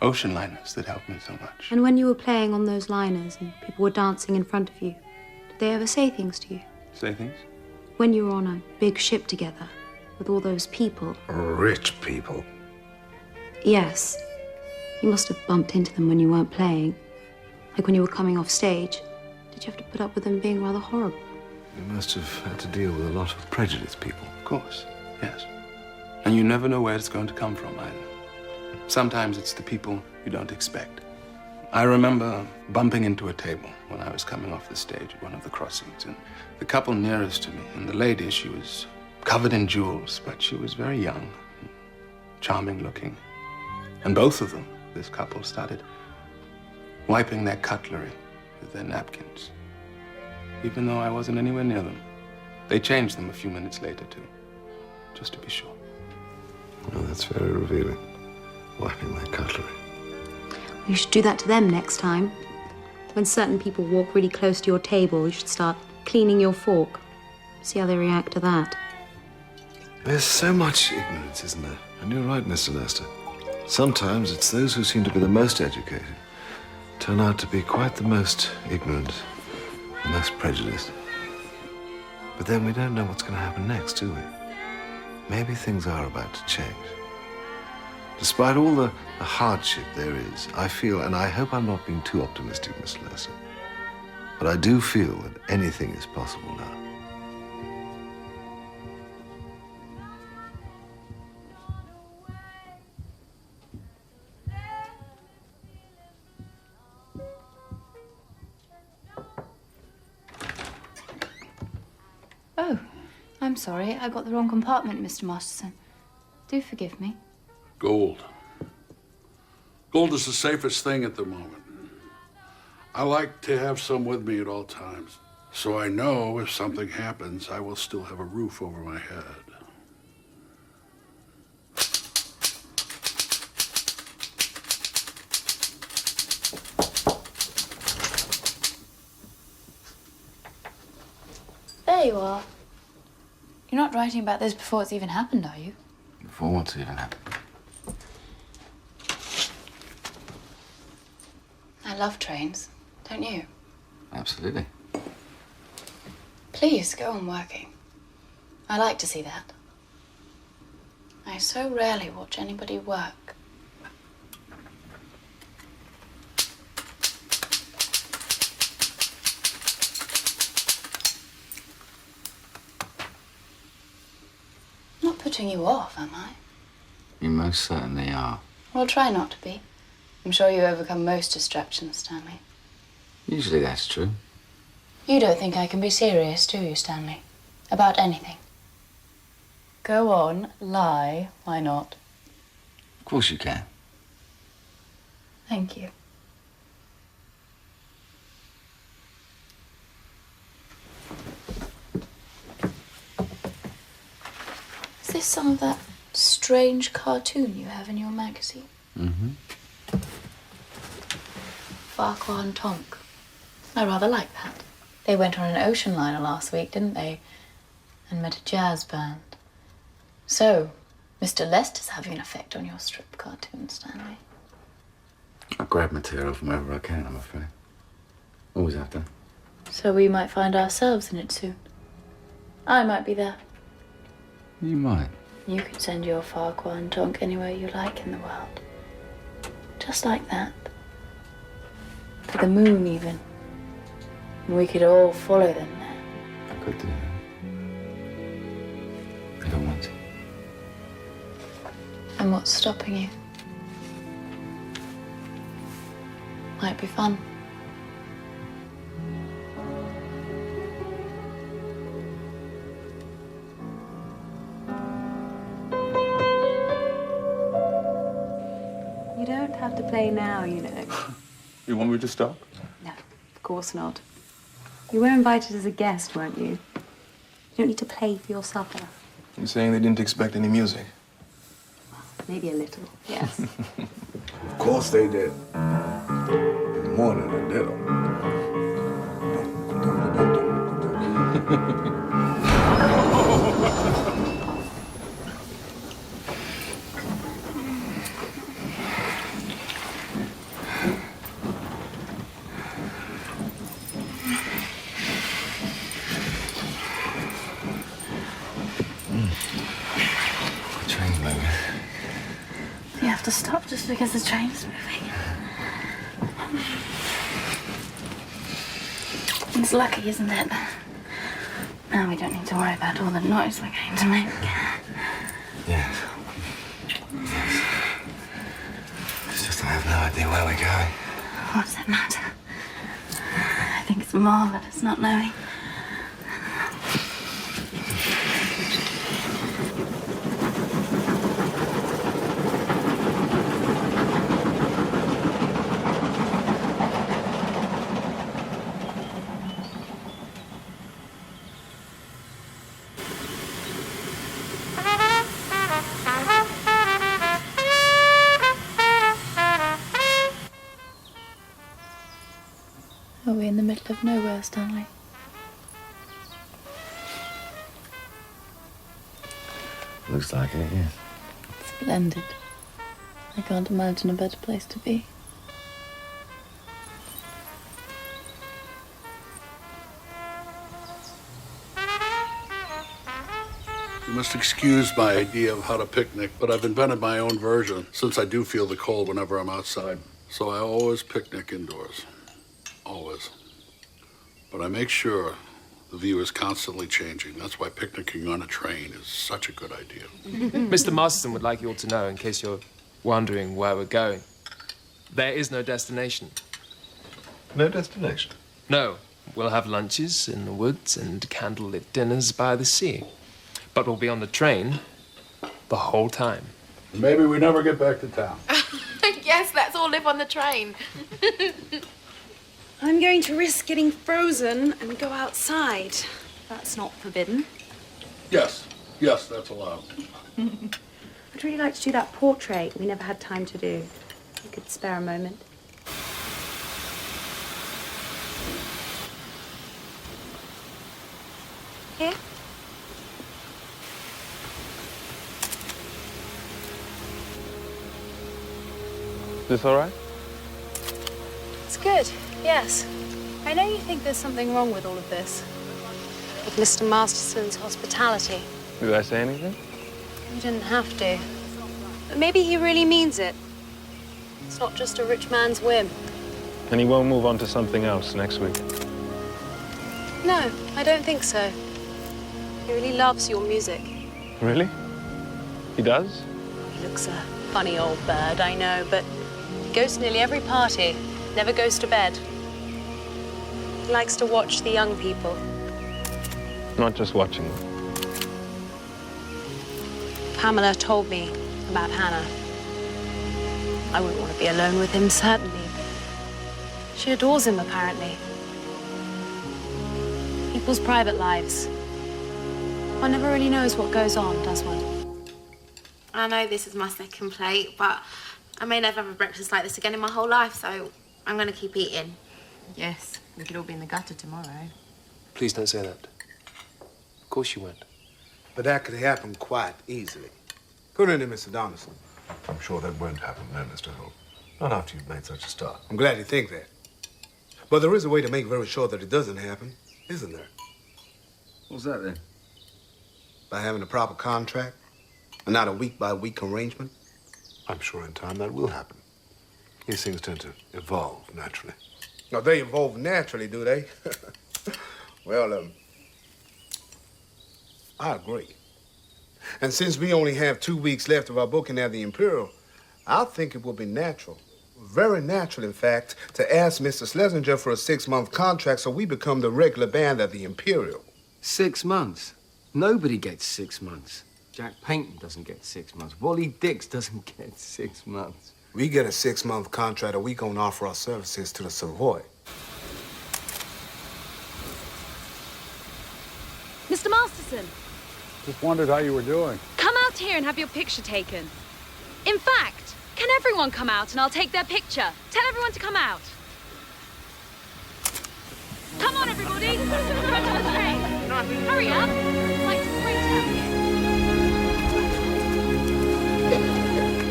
ocean liners that helped me so much. And when you were playing on those liners and people were dancing in front of you, did they ever say things to you? Say things? When you were on a big ship together with all those people. Rich people. Yes. You must have bumped into them when you weren't playing. Like when you were coming off stage. Did you have to put up with them being rather horrible? You must have had to deal with a lot of prejudiced people. Of course, yes. And you never know where it's going to come from either. Sometimes it's the people you don't expect. I remember bumping into a table when I was coming off the stage at one of the crossings, and the couple nearest to me, and the lady, she was covered in jewels, but she was very young, charming looking. And both of them, this couple, started wiping their cutlery with their napkins, even though I wasn't anywhere near them. They changed them a few minutes later, too, just to be sure. Oh, that's very revealing. Wiping their cutlery. You should do that to them next time. When certain people walk really close to your table, you should start cleaning your fork. See how they react to that. There's so much ignorance, isn't there? And you're right, Mr. Lester. Sometimes it's those who seem to be the most educated turn out to be quite the most ignorant, the most prejudiced. But then we don't know what's going to happen next, do we? Maybe things are about to change. Despite all the hardship there is, I feel, and I hope I'm not being too optimistic, Mr. Lester, but I do feel that anything is possible now. Oh, I'm sorry. I got the wrong compartment, Mr. Masterson. Do forgive me. Gold. Gold is the safest thing at the moment. I like to have some with me at all times, so I know if something happens, I will still have a roof over my head. not writing about this before it's even happened, are you? Before what's even happened? I love trains, don't you? Absolutely. Please, go on working. I like to see that. I so rarely watch anybody work. Not putting you off, am I? You most certainly are. Well, try not to be. I'm sure you overcome most distractions, Stanley. Usually that's true. You don't think I can be serious, do you, Stanley? About anything? Go on, lie. Why not? Of course you can. Thank you. Is this some of that strange cartoon you have in your magazine? Mm-hmm. Farquhar and Tonk. I rather like that. They went on an ocean liner last week, didn't they? And met a jazz band. So, Mr. Lester's having an effect on your strip cartoon, Stanley. I grab material from wherever I can, I'm afraid. Always have done. So we might find ourselves in it soon. I might be there. You might. You could send your Farquhar and Tonk anywhere you like in the world. Just like that. To the moon, even. And we could all follow them there. I could do that. I don't want to. And what's stopping you? Might be fun. You don't have to play now, you know. You want me to stop? No, of course not. You were invited as a guest, weren't you? You don't need to play for your supper. You're saying they didn't expect any music? Maybe a little, yes. Of course they did. More than a little. Train's moving. You have to stop just because the train's moving. It's lucky, isn't it? Now we don't need to worry about all the noise we're going to make. Yes. Yes. It's just I have no idea where we're going. What does it matter? I think it's marvelous not knowing. Are we in the middle of nowhere, Stanley? Looks like it, yes. Splendid. I can't imagine a better place to be. You must excuse my idea of how to picnic, but I've invented my own version since I do feel the cold whenever I'm outside. So I always picnic indoors. Always. But I make sure the view is constantly changing. That's why picnicking on a train is such a good idea. Mr. Masterson would like you all to know, in case you're wondering where we're going. There is no destination. No destination? No. We'll have lunches in the woods and candlelit dinners by the sea. But we'll be on the train the whole time. Maybe we never get back to town. Yes, let's all live on the train. I'm going to risk getting frozen and go outside. That's not forbidden. Yes, that's allowed. I'd really like to do that portrait we never had time to do. You could spare a moment. Here? This all right? It's good, yes. I know you think there's something wrong with all of this. With Mr. Masterson's hospitality. Did I say anything? You didn't have to. But maybe he really means it. It's not just a rich man's whim. And he won't move on to something else next week? No, I don't think so. He really loves your music. Really? He does? He looks a funny old bird, I know, but he goes to nearly every party, never goes to bed. He likes to watch the young people. Not just watching them. Pamela told me about Hannah. I wouldn't want to be alone with him, certainly. She adores him, apparently. People's private lives. One never really knows what goes on, does one? I know this is my second plate, but I may never have a breakfast like this again in my whole life, so I'm going to keep eating. Yes, we could all be in the gutter tomorrow. Please don't say that. Of course you won't. But that could happen quite easily. Couldn't it, Mr. Donaldson? I'm sure that won't happen, no, Mr. Holt. Not after you've made such a start. I'm glad you think that. But there is a way to make very sure that it doesn't happen, isn't there? What's that, then? By having a proper contract and not a week-by-week arrangement. I'm sure in time that will happen. These things tend to evolve naturally. No, they evolve naturally, do they? Well, I agree. And since we only have 2 weeks left of our booking at the Imperial, I think it would be natural, very natural, in fact, to ask Mr. Schlesinger for a 6-month contract so we become the regular band at the Imperial. 6 months? Nobody gets 6 months. Jack Painton doesn't get 6 months. Wally Dix doesn't get 6 months. We get a 6-month contract or we gonna offer our services to the Savoy. Mr. Masterson, Just wondered how you were doing. come out here and have your picture taken. In fact, can everyone come out and I'll take their picture? Tell everyone to come out. Come on, everybody. Come to the train. Hurry up. It's like spring out here.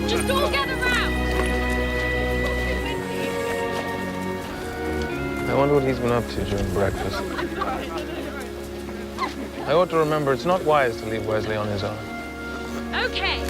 Just all gather round. I wonder what he's been up to during breakfast. I ought to remember it's not wise to leave Wesley on his own. Okay.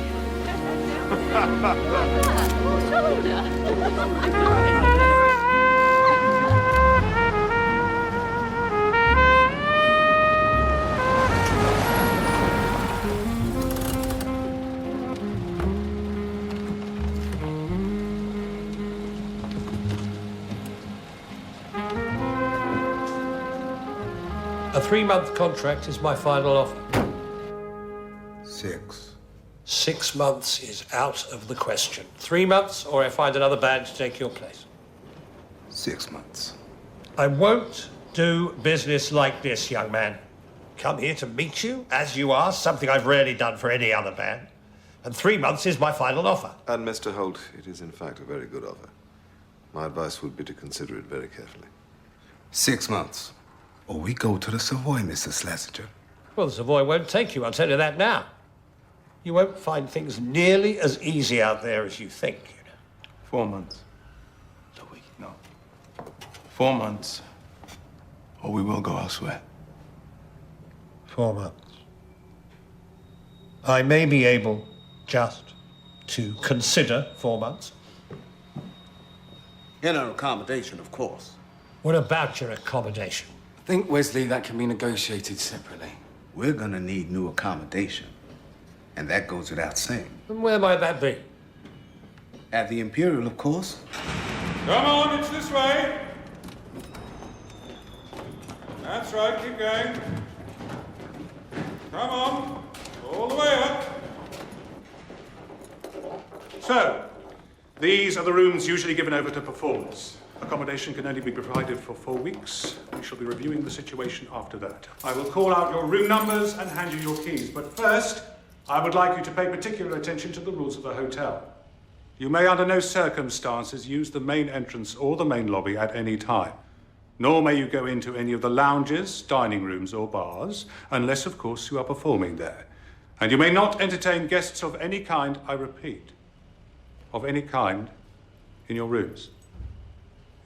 A 3-month contract is my final offer. 6. 6 months is out of the question. 3 months, or I find another band to take your place. 6 months. I won't do business like this, young man. Come here to meet you as you are, something I've rarely done for any other band. And 3 months is my final offer. And, Mr. Holt, it is in fact a very good offer. My advice would be to consider it very carefully. 6 months. Or we go to the Savoy, Mr. Schlesinger. Well, the Savoy won't take you, I'll tell you that now. You won't find things nearly as easy out there as you think, you know. 4 months. Louis, no. 4 months, or we will go elsewhere. 4 months. I may be able just to consider 4 months. In an accommodation, of course. What about your accommodation? I think, Wesley, that can be negotiated separately. We're gonna need new accommodation. And that goes without saying. And where might that be? At the Imperial, of course. Come on, it's this way. That's right, keep going. Come on, all the way up. So, these are the rooms usually given over to performers. Accommodation can only be provided for 4 weeks. We shall be reviewing the situation after that. I will call out your room numbers and hand you your keys. But first, I would like you to pay particular attention to the rules of the hotel. You may under no circumstances use the main entrance or the main lobby at any time. Nor may you go into any of the lounges, dining rooms or bars, unless, of course, you are performing there. And you may not entertain guests of any kind, I repeat, of any kind, in your rooms.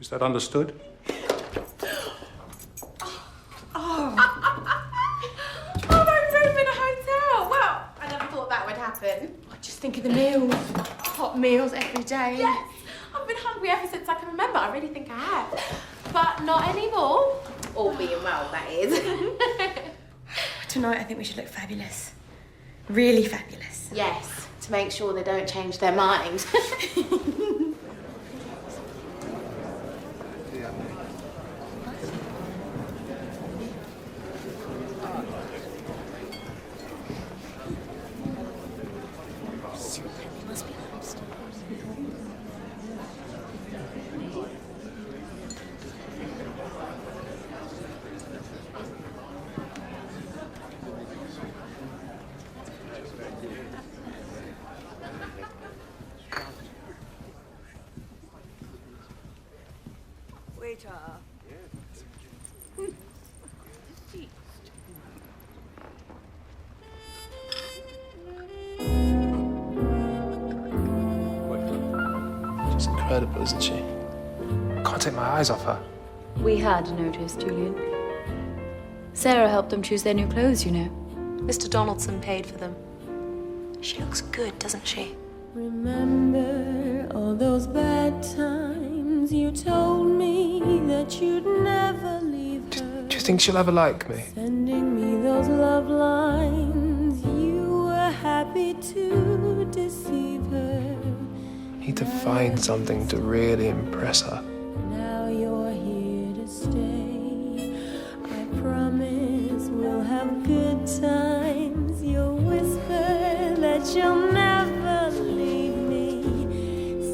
Is that understood? Oh, my room in a hotel. Well, I never thought that would happen. Just think of the meals. Hot meals every day. Yes, I've been hungry ever since I can remember. I really think I have. But not anymore. All being well, that is. Tonight, I think we should look fabulous. Really fabulous. Yes, to make sure they don't change their mind. She's incredible, isn't she? I can't take my eyes off her. We had noticed, Julian. Sarah helped them choose their new clothes, you know. Mr. Donaldson paid for them. She looks good, doesn't she? Remember all those bad times you told me that you'd never leave her. Do you think she'll ever like me? Sending me those love lines, you were happy to deceive her. Need to find something to really impress her. Now you're here to stay. I promise we'll have good times. You'll whisper that you'll never leave me.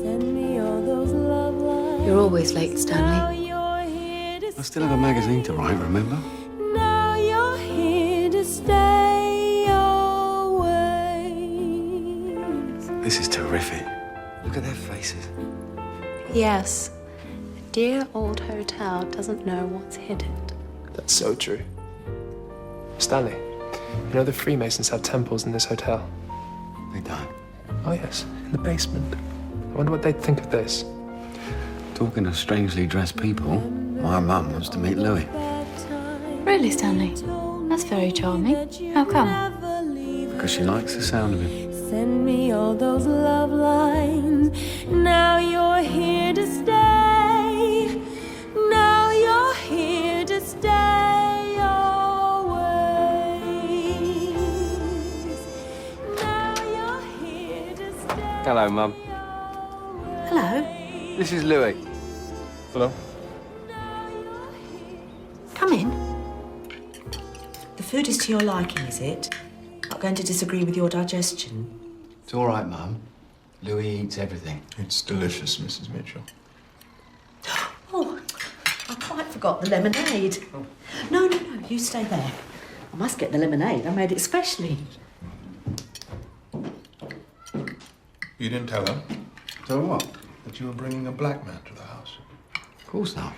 Send me all those love lines. You're always late, Stanley. I still have a magazine to write, remember? Now you're here to stay always. This is terrific. Look at their faces. Yes. The dear old hotel doesn't know what's hit it. That's so true. Stanley, you know the Freemasons have temples in this hotel? They don't. Oh, yes, in the basement. I wonder what they'd think of this. Talking of strangely dressed people, my mum wants to meet Louis. Really, Stanley? That's very charming. How come? Because she likes the sound of him. Send me all those love lines. Now you're here to stay. Now you're here to stay always. Now you're here to stay. Hello, Mum. Hello. This is Louis. Hello. Come in. The food is to your liking, is it? Not going to disagree with your digestion? It's all right, Mum. Louis eats everything. It's delicious, Mrs. Mitchell. Oh, I quite forgot the lemonade. No, you stay there. I must get the lemonade. I made it specially. You didn't tell her So what? that you were bringing a black man to the house. Of course not.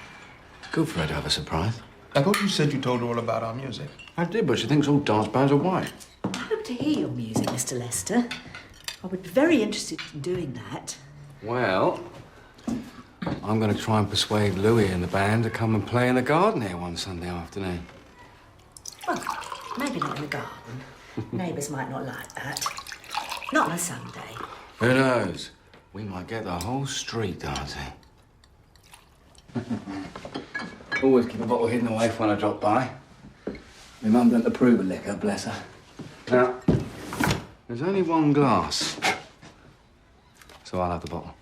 It's good for her to have a surprise. I thought you said you told her all about our music. I did, but she thinks all dance bands are white. I hope to hear your music, Mr. Lester. I would be very interested in doing that. Well, I'm going to try and persuade Louis and the band to come and play in the garden here one Sunday afternoon. Well, maybe not in the garden. Neighbours might not like that. Not on a Sunday. Who knows? We might get the whole street dancing. Always keep a bottle hidden away when I drop by. My mum doesn't approve of liquor, bless her. Now, there's only one glass, so I'll have the bottle.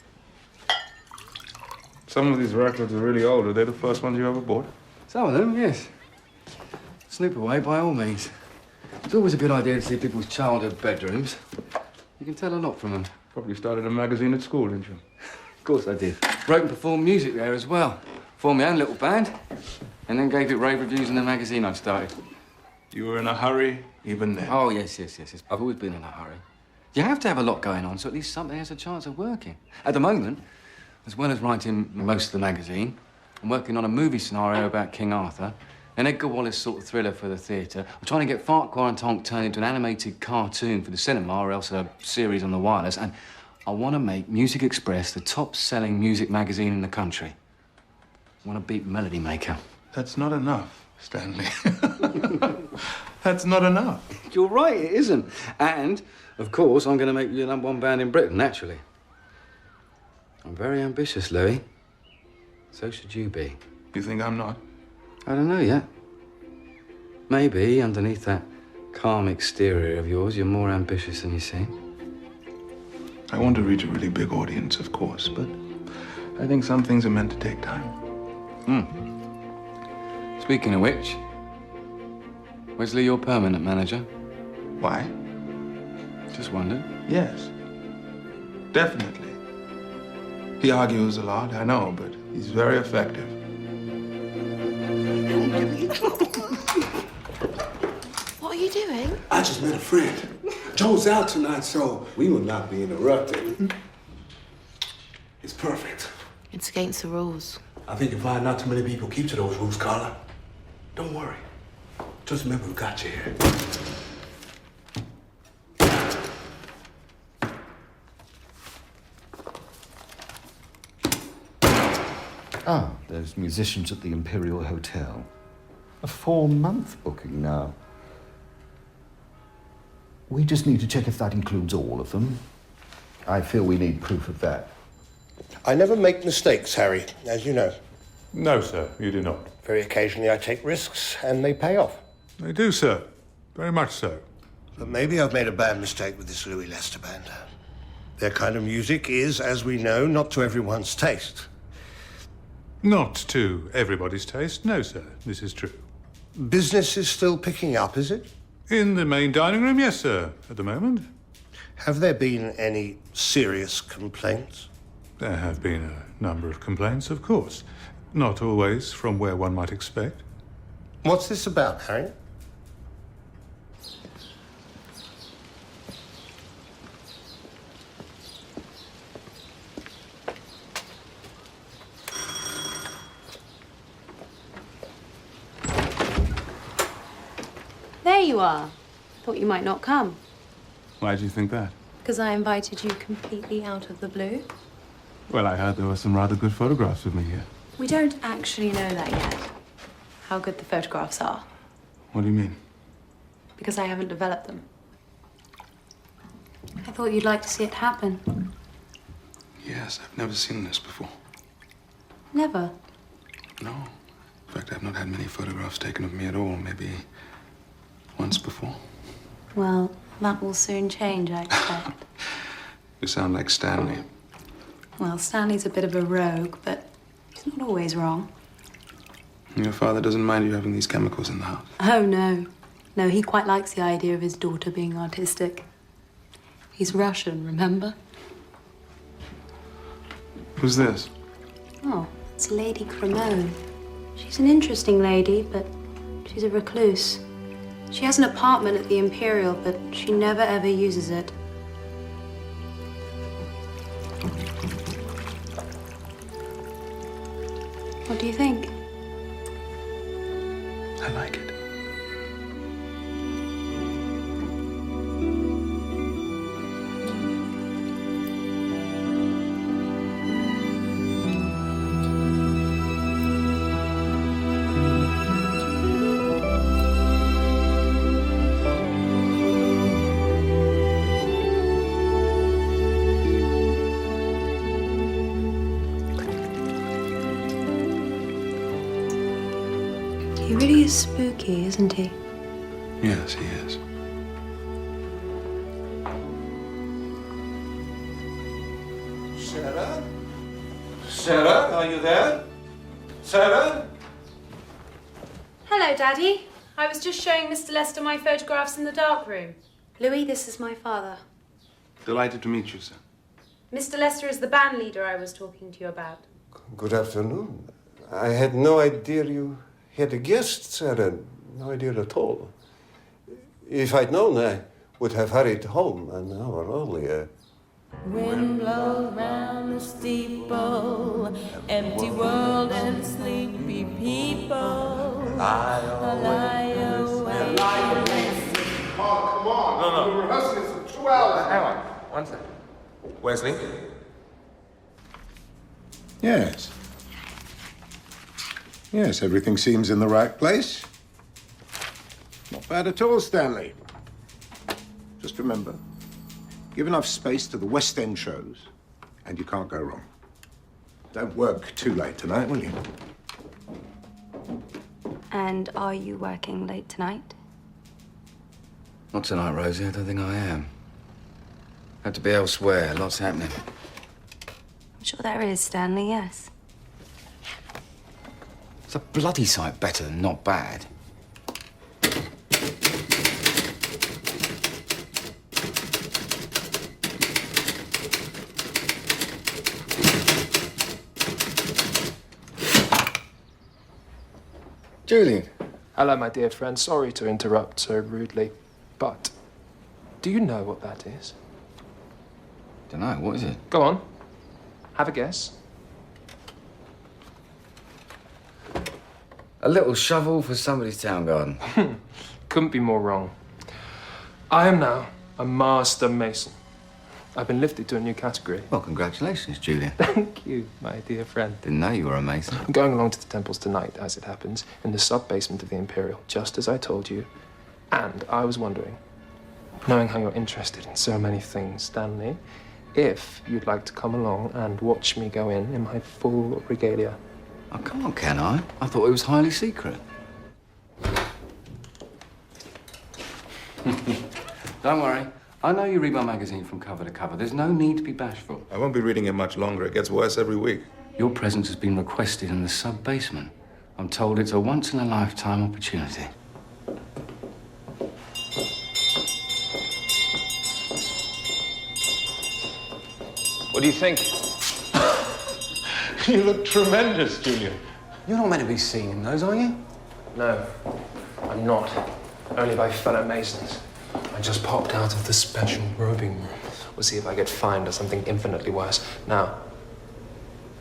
Some of these records are really old. Are they the first ones you ever bought? Some of them, yes. Snoop away by all means. It's always a good idea to see people's childhood bedrooms. You can tell a lot from them. Probably started a magazine at school, didn't you? Of course I did. Wrote and performed music there as well. Formed my own little band, and then gave it rave reviews in the magazine I started. You were in a hurry, even then? Oh, yes. I've always been in a hurry. You have to have a lot going on, so at least something has a chance of working. At the moment, as well as writing most of the magazine, I'm working on a movie scenario about King Arthur, an Edgar Wallace sort of thriller for the theatre. I'm trying to get Farquhar and Tonk turned into an animated cartoon for the cinema, or else a series on the wireless, and I want to make Music Express the top-selling music magazine in the country. I want to beat Melody Maker. That's not enough, Stanley. That's not enough. You're right, it isn't. And, of course, I'm going to make you the #1 band in Britain, naturally. I'm very ambitious, Louis. So should you be. You think I'm not? I don't know yet. Maybe underneath that calm exterior of yours, you're more ambitious than you seem. I want to reach a really big audience, of course, but I think some things are meant to take time. Speaking of which, Wesley, your permanent manager. Why? Just wondered. Yes, definitely. He argues a lot, I know, but he's very effective. What are you doing? I just met a friend. Joe's out tonight, so we will not be interrupted. It's perfect. It's against the rules. I think you'll find not too many people keep to those rules, Carla. Don't worry. Just remember we got you here. Ah, those musicians at the Imperial Hotel. A 4-month booking now. We just need to check if that includes all of them. I feel we need proof of that. I never make mistakes, Harry, as you know. No, sir, you do not. Very occasionally I take risks, and they pay off. They do, sir. Very much so. But maybe I've made a bad mistake with this Louis Lester band. Their kind of music is, as we know, not to everyone's taste. Not to everybody's taste, no, sir. This is true. Business is still picking up, is it? In the main dining room, yes, sir, at the moment. Have there been any serious complaints? There have been a number of complaints, of course. Not always from where one might expect. What's this about, Harry? There you are. Thought you might not come. Why do you think that? Because I invited you completely out of the blue. Well, I heard there were some rather good photographs of me here. We don't actually know that yet. How good the photographs are. What do you mean? Because I haven't developed them. I thought you'd like to see it happen. Yes, I've never seen this before. Never. No. In fact, I've not had many photographs taken of me at all. Maybe once before. Well, that will soon change, I expect. You sound like Stanley. Well, Stanley's a bit of a rogue, but he's not always wrong. Your father doesn't mind you having these chemicals in the house? Oh, no. No, he quite likes the idea of his daughter being artistic. He's Russian, remember? Who's this? Oh, it's Lady Cremone. She's an interesting lady, but she's a recluse. She has an apartment at the Imperial, but she never ever uses it. What do you think? I like it. He really is spooky, isn't he? Yes, he is. Sarah? Sarah, are you there? Sarah? Hello, Daddy. I was just showing Mr. Lester my photographs in the dark room. Louis, this is my father. Delighted to meet you, sir. Mr. Lester is the band leader I was talking to you about. Good afternoon. I had no idea you had a guest, Sarah. No idea at all. If I'd known, I would have hurried home an hour earlier. Wind blows round the steeple, empty world and sleepy people. Lie awake. Come on. No. We're rehearsing this for 2 hours. Hang on, one second. Wesley? Yes. Yes, everything seems in the right place. Not bad at all, Stanley. Just remember, give enough space to the West End shows, and you can't go wrong. Don't work too late tonight, will you? And are you working late tonight? Not tonight, Rosie. I don't think I am. Have to be elsewhere. Lots happening. I'm sure there is, Stanley, yes. It's a bloody sight better than not bad. Julian. Hello, my dear friend. Sorry to interrupt so rudely, but do you know what that is? Don't know. What is it? Go on. Have a guess. A little shovel for somebody's town garden. Couldn't be more wrong. I am now a master mason. I've been lifted to a new category. Well, congratulations, Julian. Thank you, my dear friend. Didn't know you were a mason. I'm going along to the temples tonight, as it happens, in the sub-basement of the Imperial, just as I told you. And I was wondering, knowing how you're interested in so many things, Stanley, if you'd like to come along and watch me go in my full regalia. I can't, can I? I thought it was highly secret. Don't worry. I know you read my magazine from cover to cover. There's no need to be bashful. I won't be reading it much longer. It gets worse every week. Your presence has been requested in the sub-basement. I'm told it's a once-in-a-lifetime opportunity. What do you think? You look tremendous, Julian. You're not meant to be seen in those, are you? No, I'm not. Only by fellow masons. I just popped out of the special robing room. We'll see if I get fined or something infinitely worse. Now,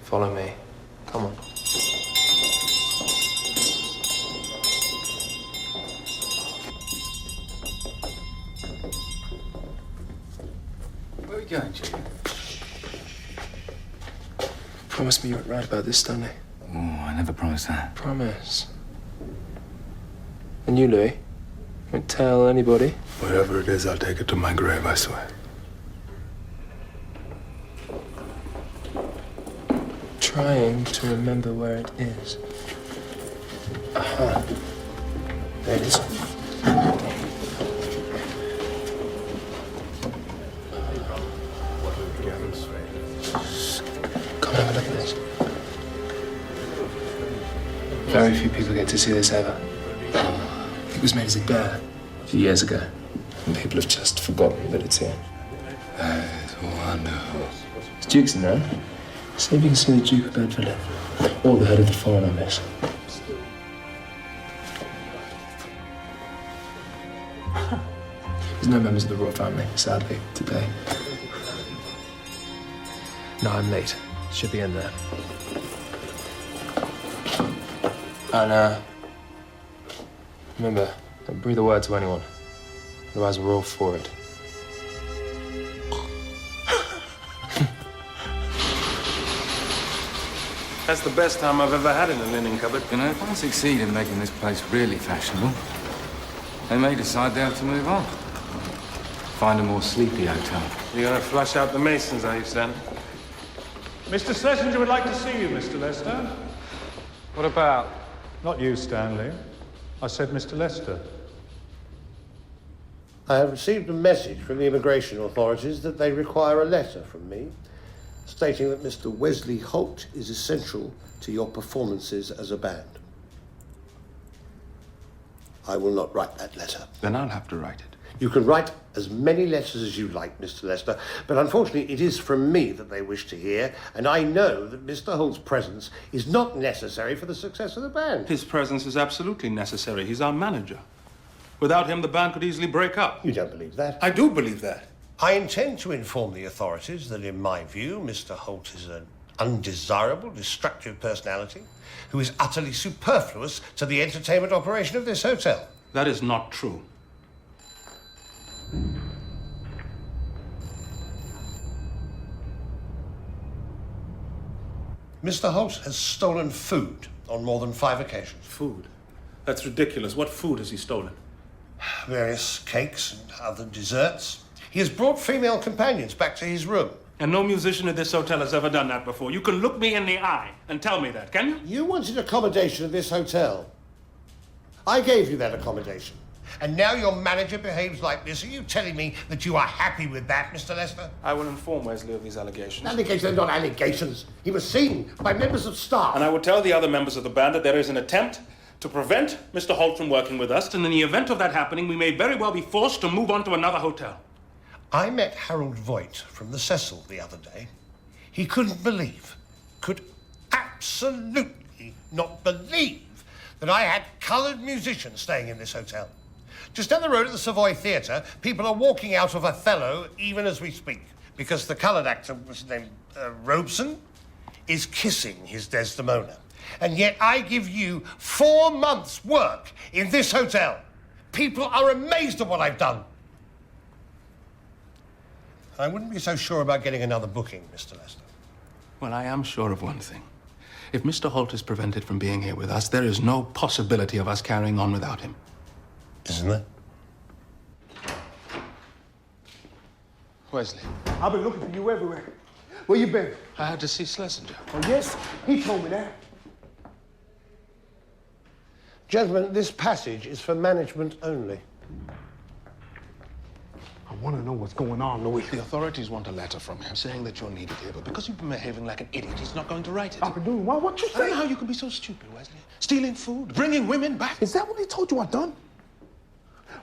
follow me. Come on. Where are we going, Julian? Promise me you won't write about this, Stanley. Oh, I never promised that. Promise. And you, Louis? Won't tell anybody? Wherever it is, I'll take it to my grave, I swear. Trying to remember where it is. Aha. There it is. Come have a look at this. Very few people get to see this ever. It was made as a bear a few years ago, and people have just forgotten that it's here. That's wonderful. The Duke's in there. See if you can see the Duke of Bedford, or the head of the Foreign Office. There's no members of the royal family, sadly, today. No, I'm late. Should be in there. And, remember, don't breathe a word to anyone. Otherwise, we're all for it. That's the best time I've ever had in a linen cupboard. You know, if I succeed in making this place really fashionable, they may decide they have to move on. Find a more sleepy hotel. You're gonna flush out the Masons, are you, Stan? Mr. Schlesinger would like to see you, Mr. Lester. What about? Not you, Stanley. I said Mr. Lester. I have received a message from the immigration authorities that they require a letter from me stating that Mr. Wesley Holt is essential to your performances as a band. I will not write that letter. Then I'll have to write it. You can write as many letters as you like, Mr. Lester, but unfortunately it is from me that they wish to hear, and I know that Mr. Holt's presence is not necessary for the success of the band. His presence is absolutely necessary. He's our manager. Without him, the band could easily break up. You don't believe that? I do believe that. I intend to inform the authorities that, in my view, Mr. Holt is an undesirable, destructive personality who is utterly superfluous to the entertainment operation of this hotel. That is not true. Mr. Holt has stolen food on more than 5 occasions. Food? That's ridiculous. What food has he stolen? Various cakes and other desserts. He has brought female companions back to his room. And no musician at this hotel has ever done that before. You can look me in the eye and tell me that, can you? You wanted accommodation at this hotel. I gave you that accommodation. And now your manager behaves like this. Are you telling me that you are happy with that, Mr. Lester? I will inform Wesley of these allegations. Allegations are not allegations. He was seen by members of staff. And I will tell the other members of the band that there is an attempt to prevent Mr. Holt from working with us, and in the event of that happening, we may very well be forced to move on to another hotel. I met Harold Voigt from the Cecil the other day. He could absolutely not believe that I had coloured musicians staying in this hotel. Just down the road at the Savoy Theatre, people are walking out of Othello even as we speak, because the coloured actor, what's his name, Robeson, is kissing his Desdemona. And yet I give you 4 months' work in this hotel. People are amazed at what I've done. I wouldn't be so sure about getting another booking, Mr. Lester. Well, I am sure of one thing. If Mr. Holt is prevented from being here with us, there is no possibility of us carrying on without him. Isn't there? Wesley. I've been looking for you everywhere. Where you been? I had to see Schlesinger. Oh, yes? He told me that. Gentlemen, this passage is for management only. I want to know what's going on, Louis. The authorities want a letter from him saying that you're needed here, but because you've been behaving like an idiot, he's not going to write it. I've been doing what you I don't say? know how you can be so stupid, Wesley. Stealing food, bringing women back. Is that what he told you I'd done?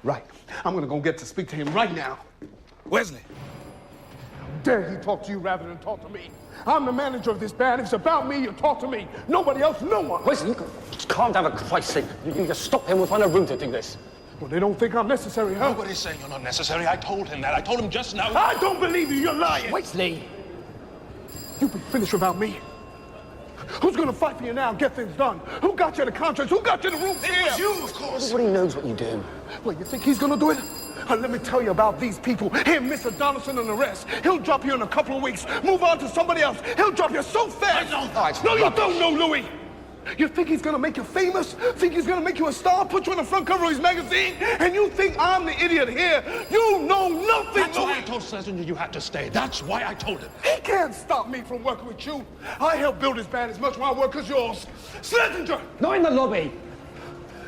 Right. I'm gonna go get to speak to him right now. Wesley. How dare he talk to you rather than talk to me? I'm the manager of this band. If it's about me, you talk to me. Nobody else, no one. Wesley, you can just calm down for Christ's sake. You can just stop him. We'll find a room to do this. Well, they don't think I'm necessary, huh? Nobody's saying you're not necessary. I told him that. I told him just now. I don't believe you. You're lying. Wesley. You've been finished without me. Who's gonna fight for you now and get things done? Who got you the contracts? Who got you the room? It was you, of course. Everybody knows what you do. Well, you think he's gonna do it? Let me tell you about these people. Him, Mr. Donaldson, and the rest. He'll drop you in a couple of weeks. Move on to somebody else. He'll drop you so fast. No, you don't know, Louis. You think he's gonna make you famous? Think he's gonna make you a star? Put you on the front cover of his magazine? And you think I'm the idiot here? You know nothing, That's why I told Schlesinger you had to stay. That's why I told him. He can't stop me from working with you. I helped build this band as much my work as yours. Schlesinger! Not in the lobby.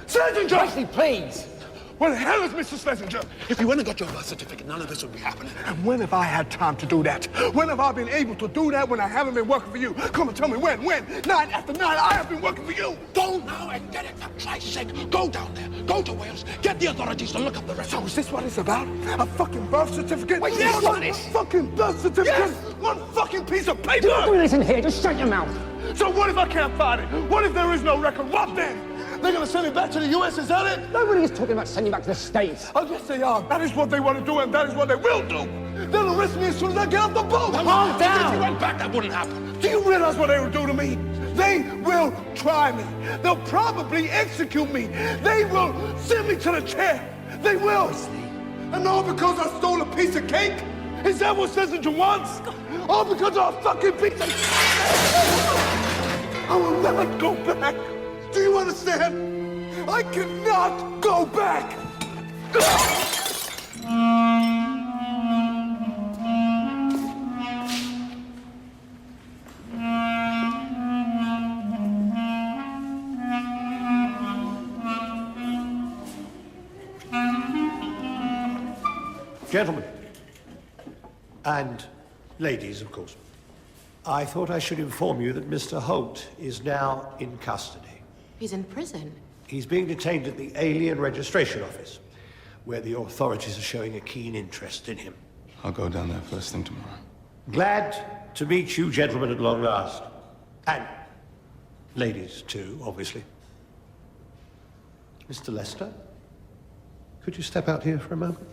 Schlesinger! Wesley, please. Where the hell is Mr. Schlesinger? If you went and got your birth certificate, none of this would be happening. And when have I had time to do that? When have I been able to do that when I haven't been working for you? Come and tell me when? Night after night, I have been working for you. Go now and get it, for Christ's sake. Go down there. Go to Wales. Get the authorities to look up the rest. So is this what it's about? A fucking birth certificate? Wait, yes, what it is? Fucking birth certificate? Yes. One fucking piece of paper? Don't do this in here. Just shut your mouth. So what if I can't find it? What if there is no record? What then? They're gonna send it back to the U.S., is that it? Nobody is talking about sending you back to the States. Oh, yes, they are. That is what they want to do, and that is what they will do. They'll arrest me as soon as I get off the boat. Calm down. If you went back, that wouldn't happen. Do you realize what they will do to me? They will try me. They'll probably execute me. They will send me to the chair. They will. And all because I stole a piece of cake? Is that what Schlesinger wants? All because of a fucking piece of cake? I will never go back. Do you understand? I cannot go back. Gentlemen, and ladies, of course, I thought I should inform you that Mr. Holt is now in custody. He's in prison. He's being detained at the Alien Registration Office, where the authorities are showing a keen interest in him. I'll go down there first thing tomorrow. Glad to meet you, gentlemen, at long last. And ladies, too, obviously. Mr. Lester, could you step out here for a moment?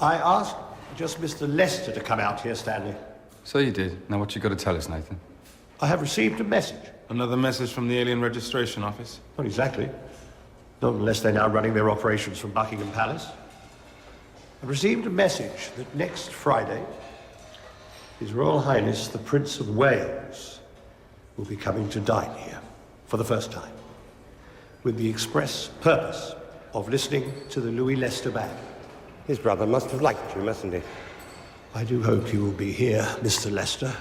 I asked just Mr. Lester to come out here, Stanley. So you did. Now what you got to tell us, Nathan? I have received a message. Another message from the Alien Registration Office? Not exactly. Not unless they're now running their operations from Buckingham Palace. I received a message that next Friday, His Royal Highness the Prince of Wales will be coming to dine here for the first time, with the express purpose of listening to the Louis Leicester Band. His brother must have liked you, mustn't he? I do hope you will be here, Mr. Leicester,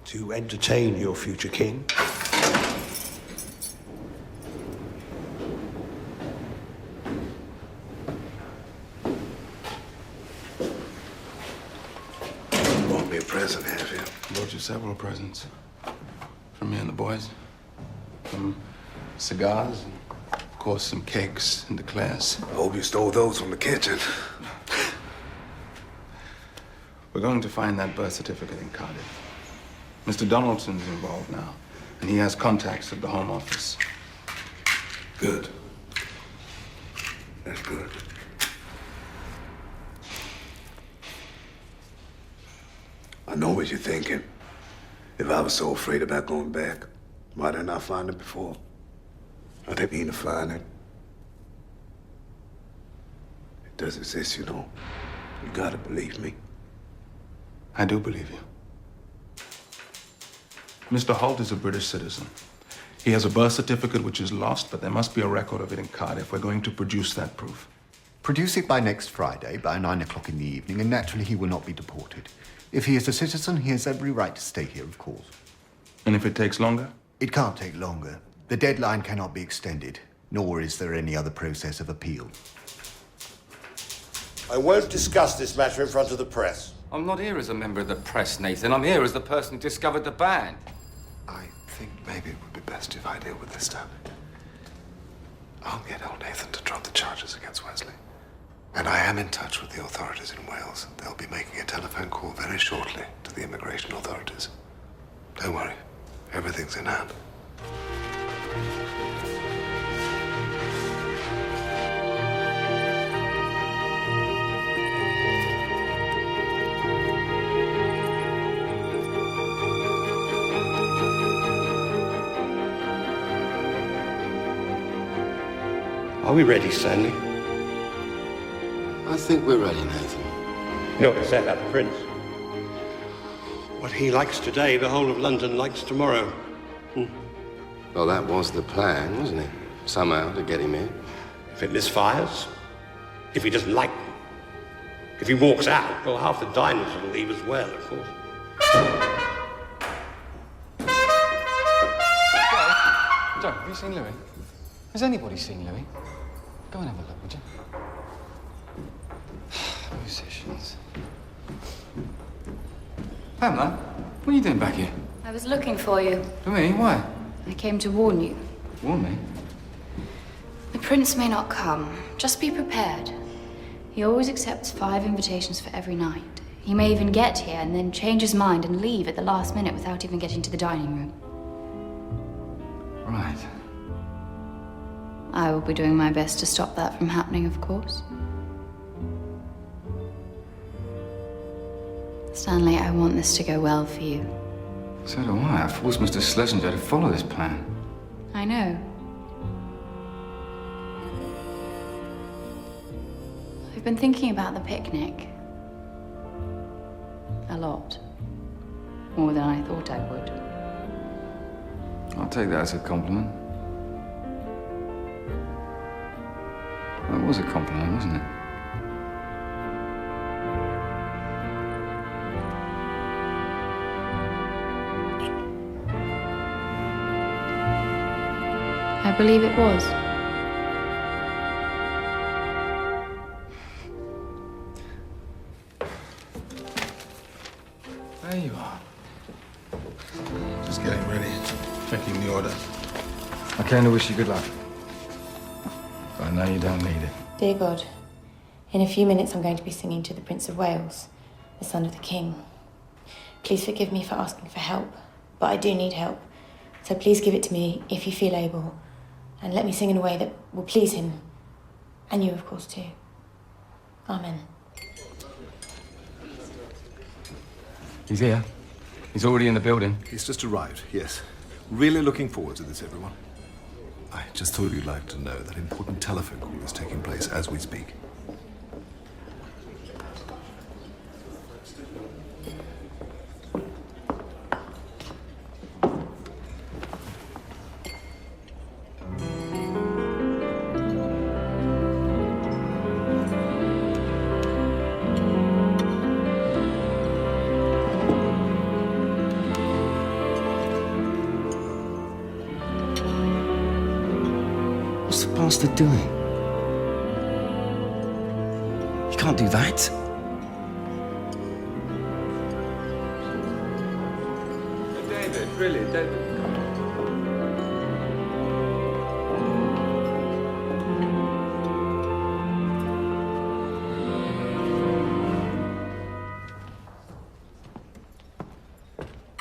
to entertain your future king. Bought me a present, have you? Brought you several presents. From me and the boys. Some cigars, and of course some cakes and eclairs. I hope you stole those from the kitchen. We're going to find that birth certificate in Cardiff. Mr. Donaldson's involved now, and he has contacts at the Home Office. Good. That's good. I know what you're thinking. If I was so afraid about going back, why didn't I find it before? I didn't mean to find it. It does exist, you know. You gotta believe me. I do believe you. Mr. Holt is a British citizen. He has a birth certificate which is lost, but there must be a record of it in Cardiff. We're going to produce that proof. Produce it by next Friday, by 9 o'clock in the evening, and naturally he will not be deported. If he is a citizen, he has every right to stay here, of course. And if it takes longer? It can't take longer. The deadline cannot be extended, nor is there any other process of appeal. I won't discuss this matter in front of the press. I'm not here as a member of the press, Nathan. I'm here as the person who discovered the band. I think maybe it would be best if I deal with this, Stanley. I'll get old Nathan to drop the charges against Wesley. And I am in touch with the authorities in Wales. They'll be making a telephone call very shortly to the immigration authorities. Don't worry, everything's in hand. Are we ready, Stanley? I think we're ready, Nathan. You know what they say about the Prince? What he likes today, the whole of London likes tomorrow. Well, that was the plan, wasn't it? Somehow to get him in. If it misfires, if he doesn't like them, if he walks out, well, half the diners will leave as well, of course. Joe, have you seen Louis? Has anybody seen Louis? Go and have a look, would you? Musicians. Pamela, what are you doing back here? I was looking for you. For me? Why? I came to warn you. Warn me? The prince may not come. Just be prepared. He always accepts 5 invitations for every night. He may even get here and then change his mind and leave at the last minute without even getting to the dining room. Right. I will be doing my best to stop that from happening, of course. Stanley, I want this to go well for you. So do I. I forced Mr. Schlesinger to follow this plan. I know. I've been thinking about the picnic. A lot. More than I thought I would. I'll take that as a compliment. Well, it was a compliment, wasn't it? I believe it was. There you are. Just getting ready, checking the order. I came to wish you good luck. But I know you don't need it. Dear God, in a few minutes I'm going to be singing to the Prince of Wales, the son of the King. Please forgive me for asking for help, but I do need help. So please give it to me if you feel able, and let me sing in a way that will please him, and you, of course, too. Amen. He's here. He's already in the building. He's just arrived, yes. Really looking forward to this, everyone. I just thought you'd like to know that important telephone call is taking place as we speak. bastard doing? You can't do that. David, really, David.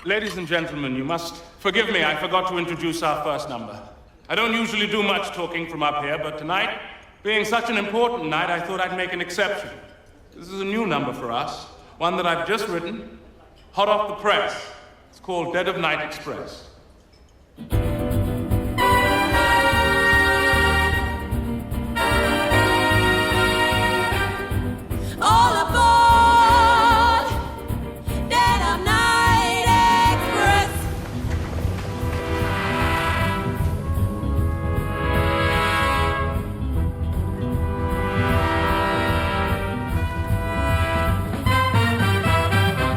Ladies and gentlemen, you must forgive me, I forgot to introduce our first number. I don't usually do much talking from up here, but tonight, being such an important night, I thought I'd make an exception. This is a new number for us, one that I've just written, hot off the press. It's called Dead of Night Express. All aboard! Dead of Night Express.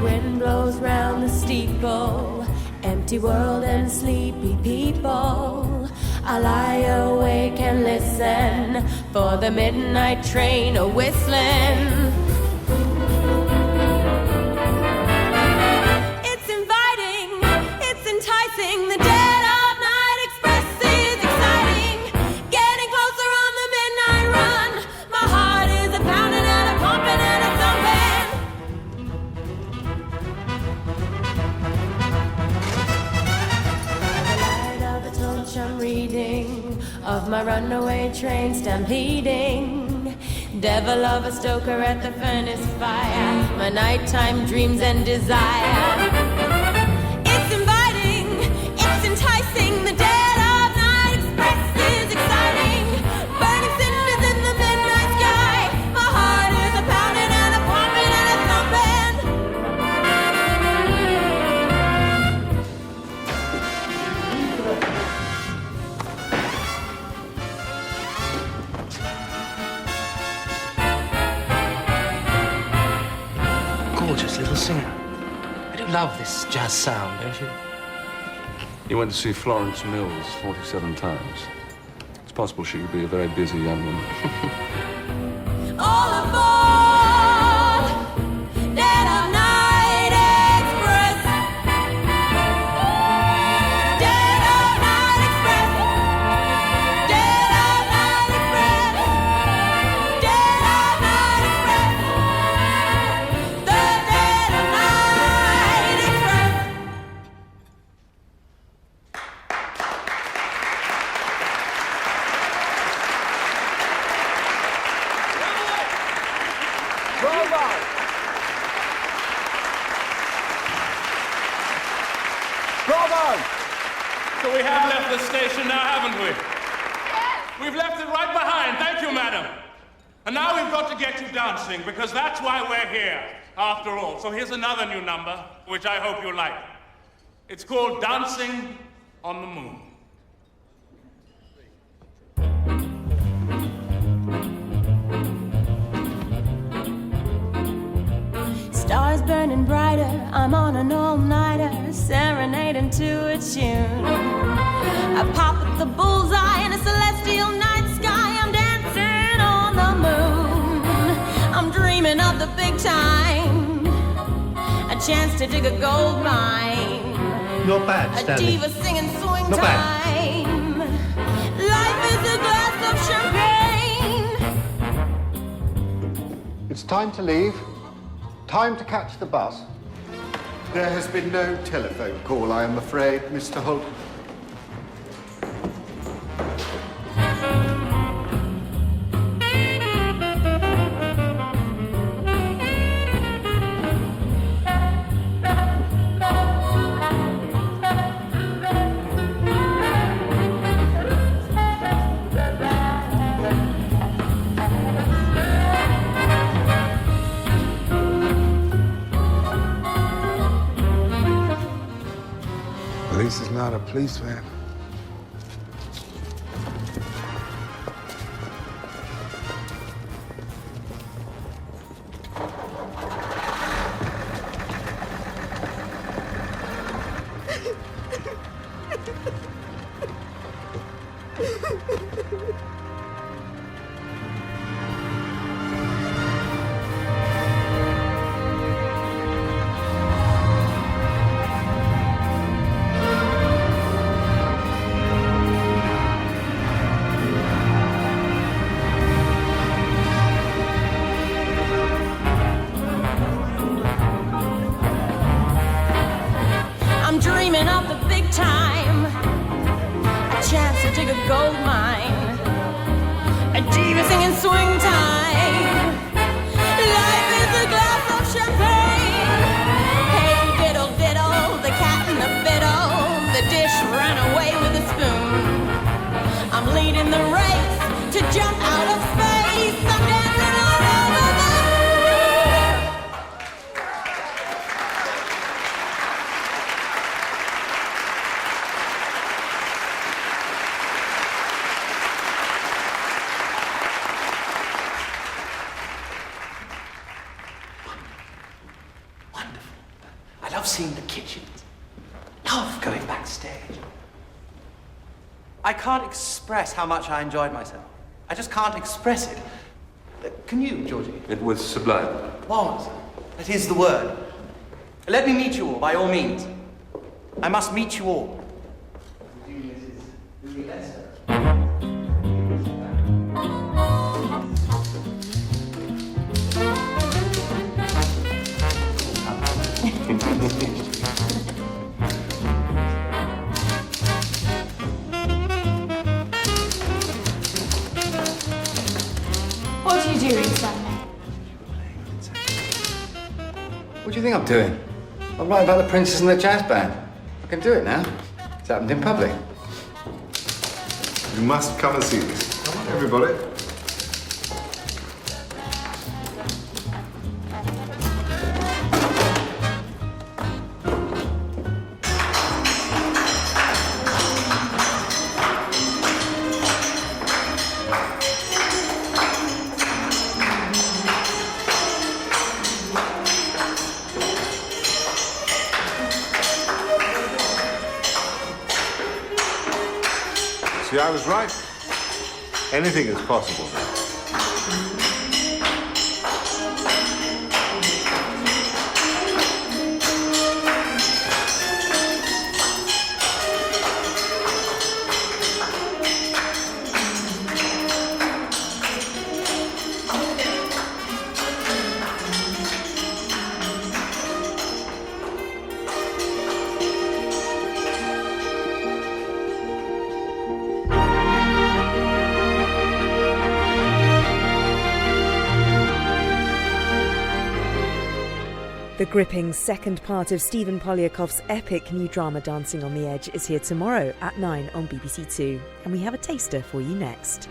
Wind blows round the steeple, empty world and sleepy people. I lie awake and listen for the midnight train a whistling. It's inviting, it's enticing. The Dead of Night Express is exciting. Getting closer on the midnight run. My heart is a pounding and a pumping and a thumping. By the light of the torch I'm reading of my runaway train stampeding. Devil of a stoker at the furnace fire. My nighttime dreams and desire. It's inviting, it's enticing. The Dead of Night Express is exciting. Burning cinders in the midnight sky. My heart is a pounding and a pumping and a thumping. Gorgeous little singer. I do love this jazz sound, don't you? You went to see Florence Mills 47 times. It's possible she could be a very busy young woman. All aboard! Dead of Night Express. Dead of Night Express. Dead of Night Express. Dead of Night Express. The Dead of Night Express. Bravo! Bravo! So we have left the station now, haven't we? We've left it right behind. Thank you, madam. And now we've got to get you dancing, because that's why we're here, after all. So here's another new number, which I hope you like. It's called Dancing on the Moon. Stars burning brighter, I'm on an all-nighter, serenading to a tune. I pop at the bullseye in a celestial night sky, I'm dancing on the moon. I'm dreaming of the big time, a chance to dig a gold mine. Not bad, A Stanley. diva singing swing Not bad. time. Life is a glass of champagne. It's time to leave. Time to catch the bus. There has been no telephone call, I am afraid, Mr. Holt. At least he's not a policeman. time. A chance to dig a gold mine. A diva singing swing time. Life is a glass of champagne. Hey diddle diddle, the cat and the fiddle. The dish ran away with the spoon. I'm leading the race to jump out of space. I'm dancing all over the I love seeing the kitchens. Love going backstage. I can't express how much I enjoyed myself. I just can't express it. Can you, Georgie? It was sublime. Was. That is the word. Let me meet you all, by all means. I must meet you all. What are you doing, Stanley? What do you think I'm doing? I'm writing about the princess and the jazz band. I can do it now. It's happened in public. You must come and see this. Come on, everybody. See, I was right. Anything is possible now. The gripping second part of Stephen Polyakov's epic new drama Dancing on the Edge is here tomorrow at 9 on BBC Two, and we have a taster for you next.